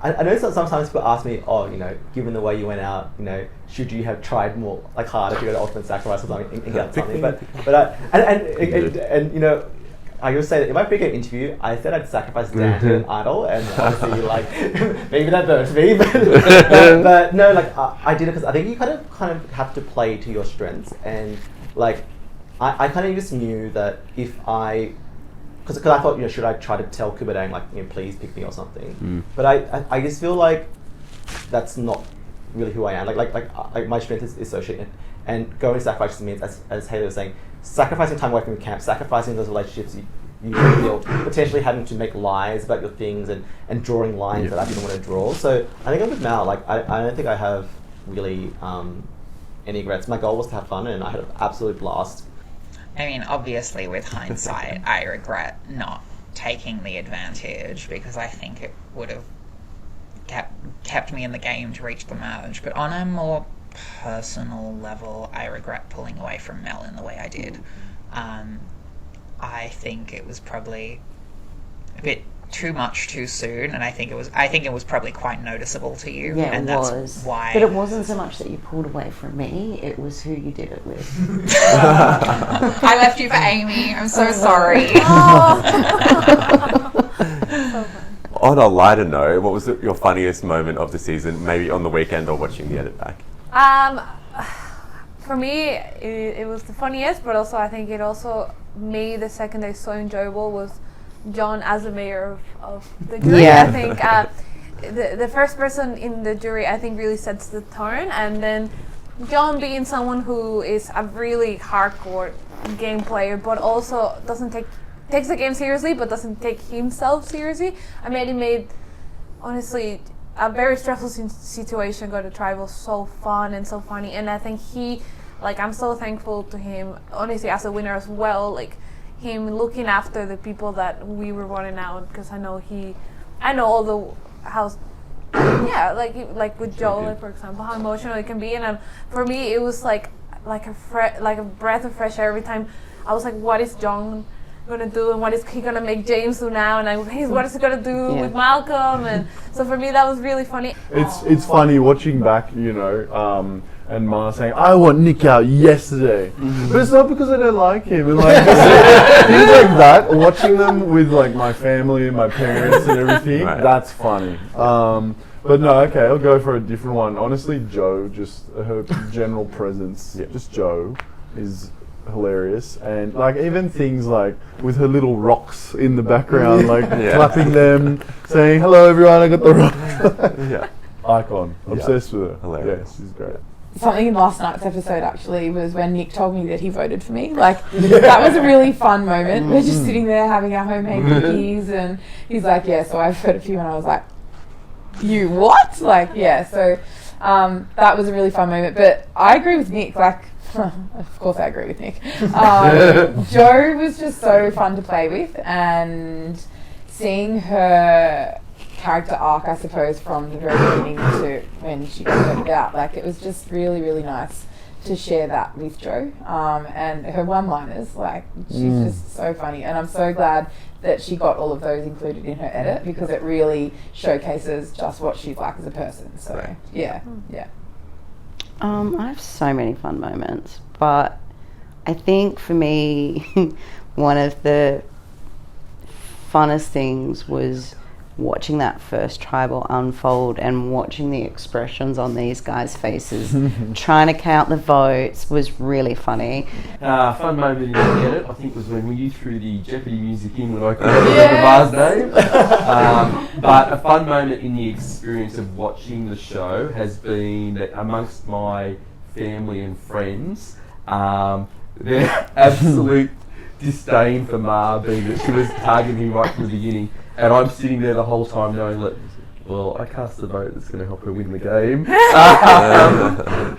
Speaker 10: I know sometimes people ask me, oh, you know, given the way you went out, you know, should you have tried more, like, harder to go to Ultimate Sacrifice or something and get something? But and you know, I will say that in my pre-game interview, I said I'd sacrifice Dan to an idol, and obviously, like, maybe that burnt me, but no, like, I did it because I think you kind of have to play to your strengths, and like, I kind of just knew that if because I thought, you know, should I try to tell Kubadang, like, you know, please pick me or something? But I just feel like that's not really who I am. Like my strength is social, and going to sacrifice means, as Haley was saying, sacrificing time away from camp, sacrificing those relationships you feel, potentially having to make lies about your things and drawing lines that I didn't want to draw. So I think I'm with Mal. Like, I don't think I have really any regrets. My goal was to have fun, and I had an absolute blast.
Speaker 9: I mean, obviously, with hindsight, I regret not taking the advantage because I think it would have kept me in the game to reach the merge. But on a more personal level, I regret pulling away from Mel in the way I did. I think it was probably a bit too much too soon, and I think it was probably quite noticeable to you.
Speaker 8: Yeah,
Speaker 9: and
Speaker 8: it
Speaker 9: that's
Speaker 8: was.
Speaker 9: why.
Speaker 8: But it wasn't so much that you pulled away from me; it was who you did it with.
Speaker 9: I left you for Amy. I'm so sorry.
Speaker 1: On a lighter note, what was your funniest moment of the season, maybe on the weekend or watching the edit back?
Speaker 2: For me, it was the funniest, but also I think it also made the second day so enjoyable was John as the mayor of the jury.
Speaker 8: Yeah.
Speaker 2: I think the first person in the jury, I think, really sets the tone, and then John being someone who is a really hardcore game player, but also takes the game seriously, but doesn't take himself seriously. I mean, it made, honestly, a very stressful situation go to Tribal so fun and so funny, and I think I'm so thankful to him, honestly, as a winner as well, like, him looking after the people that we were running out, because I know all the house, like with Joe, like, for example, how emotional it can be, and for me it was like a breath of fresh air every time. I was like, what is John gonna do, and what is he gonna make James do now, and what is he gonna do with Malcolm, and so for me that was really funny.
Speaker 3: It's funny watching back, you know, and Ma saying, I want Nick out yesterday. But it's not because I don't like him. And like, things like that, watching them with like my family and my parents and everything, that's funny. But no, okay, I'll go for a different one. Honestly, Joe, just her general presence, just Joe, is hilarious. And like, even things like with her little rocks in the background, like clapping them, saying, hello everyone, I got the rocks. Icon. Obsessed with her. Hilarious. Yeah, she's great.
Speaker 5: Something in last night's episode actually was when Nick told me that he voted for me. Like, that was a really fun moment. We're just sitting there having our homemade cookies, and he's like, yeah, so I voted for you, and I was like, you what? Like, yeah, so that was a really fun moment. But I agree with Nick, like, of course I agree with Nick. Jo was just so fun to play with, and seeing her character arc, I suppose, from the very beginning to when she got voted out, like, it was just really, really nice to share that with Jo. And her one-liners, like, she's just so funny. And I'm so glad that she got all of those included in her edit, because it really showcases just what she's like as a person. So, yeah.
Speaker 8: I have so many fun moments, but I think for me, one of the funnest things was watching that first tribal unfold and watching the expressions on these guys' faces. Trying to count the votes was really funny.
Speaker 4: Fun moment in the edit, I think, was when you threw the Jeopardy music in when I couldn't remember Mar's name. But a fun moment in the experience of watching the show has been that amongst my family and friends, their absolute disdain for Mar being that she was targeting him right from the beginning. And I'm sitting there the whole time knowing that, well, I cast a vote that's going to help her win the game. And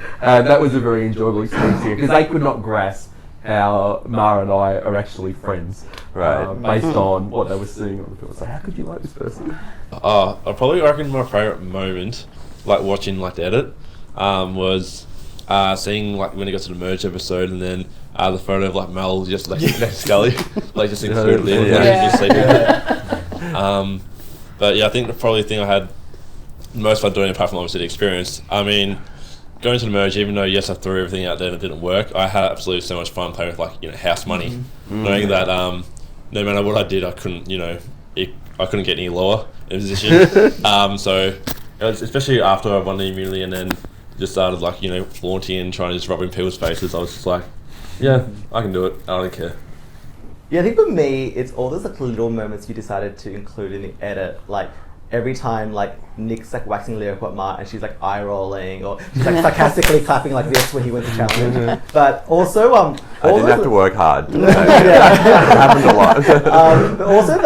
Speaker 4: that was a very enjoyable experience here, because they could not grasp how Mara and I are actually friends, based on what they were seeing on the film. So how could you like this person?
Speaker 12: I probably reckon my favourite moment, like watching like the edit, was seeing like when it got to the merge episode, and then the photo of like Mel just like next to Scully, like just included in. But yeah, I think probably the thing I had the most fun doing, apart from obviously the experience, I mean, going to the merge, even though yes I threw everything out there and it didn't work, I had absolutely so much fun playing with like house money, knowing that no matter what I did, I couldn't I couldn't get any lower in position. So it was, especially after I won the immunity and then just started like flaunting and trying to just rub in people's faces, I was just like, yeah, I can do it. I don't care.
Speaker 10: Yeah, I think for me, it's all those like little moments you decided to include in the edit. Like every time, like Nick's like waxing lyrical at Mart and she's like eye rolling, or she's like sarcastically clapping like this when he wins the challenge. But also,
Speaker 1: I didn't have to work hard.
Speaker 10: That
Speaker 1: happened a lot.
Speaker 10: But also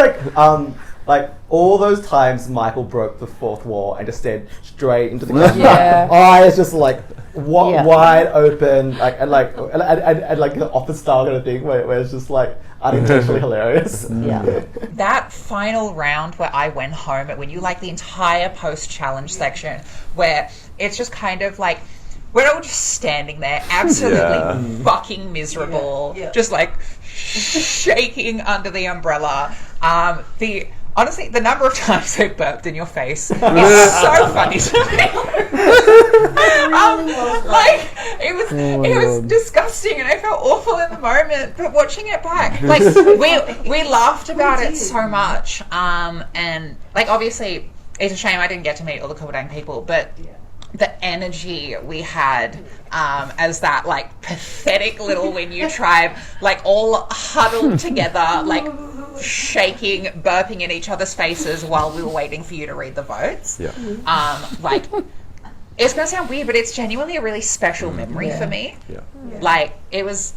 Speaker 10: like all those times Michael broke the fourth wall and just stared straight into the camera, eyes just like wide open, like and like the office style kind of thing, where it's just like unintentionally hilarious.
Speaker 9: That final round where I went home, when you like the entire post-challenge section, where it's just kind of like we're all just standing there, absolutely fucking miserable, just like shaking under the umbrella. Honestly, the number of times they burped in your face is so funny to me. It was disgusting, and I felt awful in the moment. But watching it back, like we laughed about it so much. And like obviously, it's a shame I didn't get to meet all the Copenhagen people, but the energy we had as that like pathetic little Win You tribe, like all huddled together, like shaking, burping in each other's faces while we were waiting for you to read the votes. Like it's gonna sound weird, but it's genuinely a really special memory for me. Like it was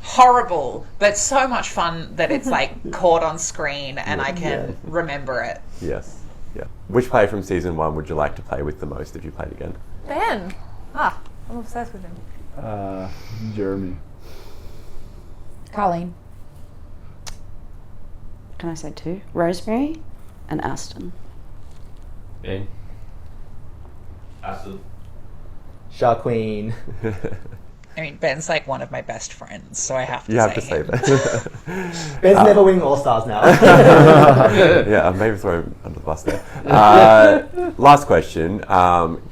Speaker 9: horrible, but so much fun that it's like caught on screen and I can remember it.
Speaker 1: Yes. Yeah. Which player from season 1 would you like to play with the most if you played again?
Speaker 2: Ben. I'm obsessed with him.
Speaker 3: Jeremy.
Speaker 5: Colleen.
Speaker 8: Can I say 2? Rosemary and Aston.
Speaker 4: Ben.
Speaker 12: Aston.
Speaker 10: Queen.
Speaker 9: I mean, Ben's like one of my best friends, so I have to
Speaker 1: You
Speaker 9: say
Speaker 1: have to say
Speaker 9: him.
Speaker 1: that.
Speaker 10: Ben's never winning All-Stars now.
Speaker 1: Yeah, maybe throw him under the bus there. Last question.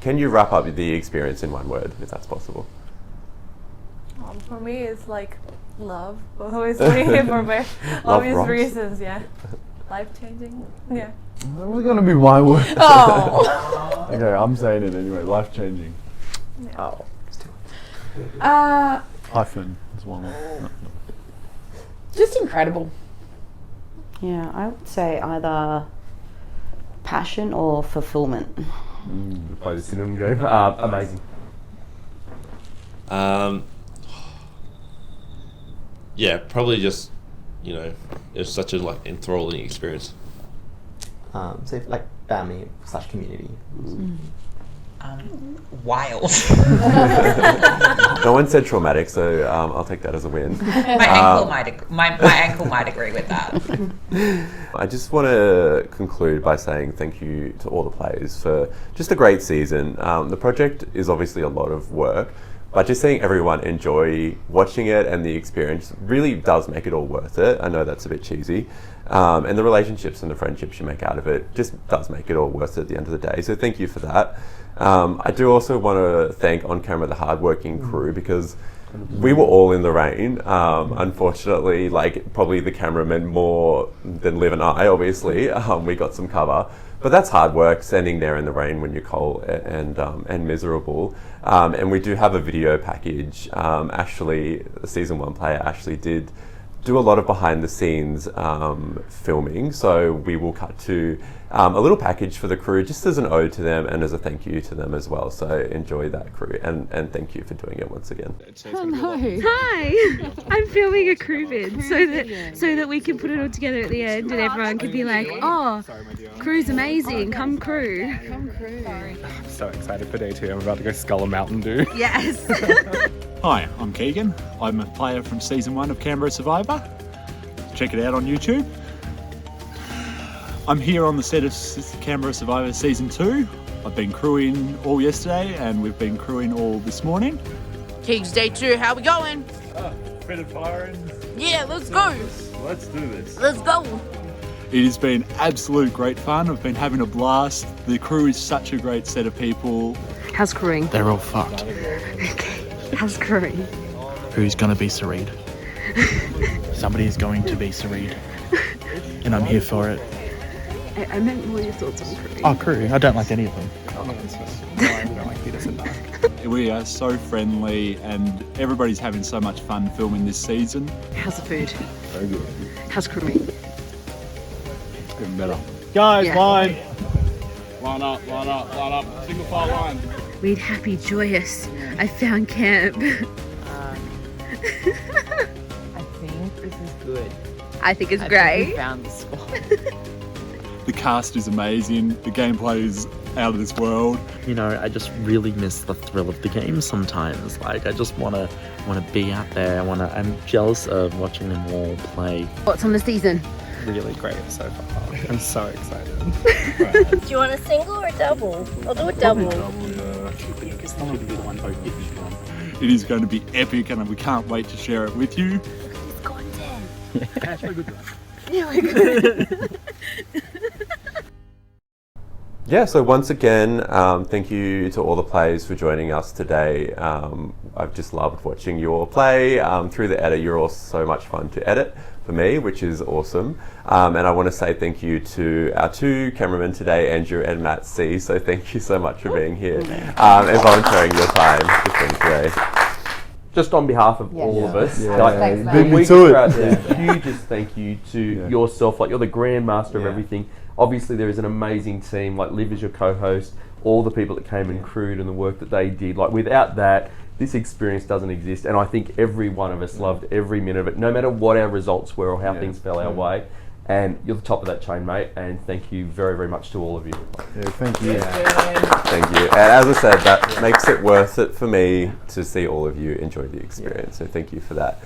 Speaker 1: Can you wrap up the experience in one word, if that's possible?
Speaker 2: For me, it's like love, obviously, for very obvious
Speaker 1: rocks.
Speaker 2: reasons, life-changing,
Speaker 3: That was going to be my word.
Speaker 2: Oh.
Speaker 3: Okay, I'm saying it anyway. Life-changing. Hyphen is one word.
Speaker 5: Just incredible.
Speaker 8: Yeah, I would say either passion or fulfillment.
Speaker 4: We played a synonym game. Amazing.
Speaker 12: Yeah, probably just it's such a like enthralling experience.
Speaker 10: So like family / community.
Speaker 9: Wild.
Speaker 1: No one said traumatic, so I'll take that as a win.
Speaker 9: My ankle might agree with that.
Speaker 1: I just want to conclude by saying thank you to all the players for just a great season. The project is obviously a lot of work, but just seeing everyone enjoy watching it and the experience really does make it all worth it. I know that's a bit cheesy. And the relationships and the friendships you make out of it just does make it all worth it at the end of the day. So thank you for that. I do also want to thank on camera the hardworking crew, because we were all in the rain. Unfortunately, like probably the cameramen more than Liv and I, obviously, we got some cover. But that's hard work, standing there in the rain when you're cold and miserable. And we do have a video package. Ashley, the season 1 player, Ashley did do a lot of behind the scenes filming. So we will cut to a little package for the crew, just as an ode to them and as a thank you to them as well. So enjoy that, crew, and thank you for doing it once again.
Speaker 15: Hello. Hi. I'm filming a crew vid so that we can put it all together at the end and everyone can be like, oh, crew's amazing. Come crew. Come crew.
Speaker 16: I'm so excited for day 2. I'm about to go scull a Mountain Dew.
Speaker 15: Yes.
Speaker 17: Hi, I'm Keegan. I'm a player from Season 1 of Canberra Survivor. Check it out on YouTube. I'm here on the set of Canberra Survivor Season 2. I've been crewing all yesterday and we've been crewing all this morning.
Speaker 18: Keegs day 2, how we going?
Speaker 17: Bit of firing.
Speaker 18: Yeah, let's go.
Speaker 17: Let's do this.
Speaker 18: Let's go.
Speaker 17: It has been absolute great fun. I've been having a blast. The crew is such a great set of people.
Speaker 15: How's crewing?
Speaker 17: They're all fucked.
Speaker 15: Okay. How's crewing?
Speaker 17: Who's going to be Sareed? Somebody is going to be Sareed. And I'm here for it.
Speaker 15: I meant more your thoughts on crew.
Speaker 17: Oh, crew. I don't like any of them. We are so friendly and everybody's having so much fun filming this season.
Speaker 15: How's the food?
Speaker 17: Very good.
Speaker 15: How's crewing?
Speaker 17: It's getting better. Guys,
Speaker 15: Yeah.
Speaker 17: line. Line up, line up, line up. Single file line.
Speaker 15: Lead happy, joyous. I found camp.
Speaker 19: I think this is good.
Speaker 15: I think it's
Speaker 19: I
Speaker 15: great.
Speaker 19: think we found the spot.
Speaker 17: The cast is amazing. The gameplay is out of this world.
Speaker 20: You know, I just really miss the thrill of the game sometimes. Like, I just wanna be out there. I'm jealous of watching them all play.
Speaker 15: What's on the season?
Speaker 16: Really great so far. I'm so excited.
Speaker 11: Do you want a single or a double? I'll do a double.
Speaker 17: It is going to be epic and we can't wait to share it with you.
Speaker 1: Yeah, so once again, thank you to all the players for joining us today. I've just loved watching you all play. Through the edit, you're all so much fun to edit for me, which is awesome. And I want to say thank you to our 2 cameramen today, Andrew and Matt C. So thank you so much for being here and volunteering your time to film today.
Speaker 4: Just on behalf of all of us, like,
Speaker 3: Thanks,
Speaker 4: the
Speaker 3: man.
Speaker 4: week
Speaker 3: To it.
Speaker 4: throughout the hugest thank you to yourself. Like, you're the grandmaster of everything. Obviously, there is an amazing team. Like, Liv is your co-host. All the people that came and crewed and the work that they did. Like, without that, this experience doesn't exist. And I think every one of us loved every minute of it, no matter what our results were or how things fell our way. And you're the top of that chain, mate. And thank you very, very much to all of you.
Speaker 3: Yeah, thank you.
Speaker 1: Thank you. And as I said, that makes it worth it for me to see all of you enjoy the experience. So thank you for that.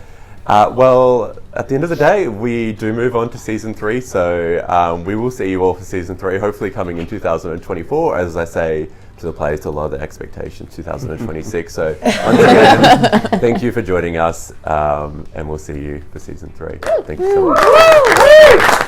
Speaker 1: Well, at the end of the day, we do move on to Season 3. So we will see you all for Season 3, hopefully coming in 2024. As I say to the players, to lower the expectations, 2026. So once again, thank you for joining us. And we'll see you for Season 3. Thank you so much.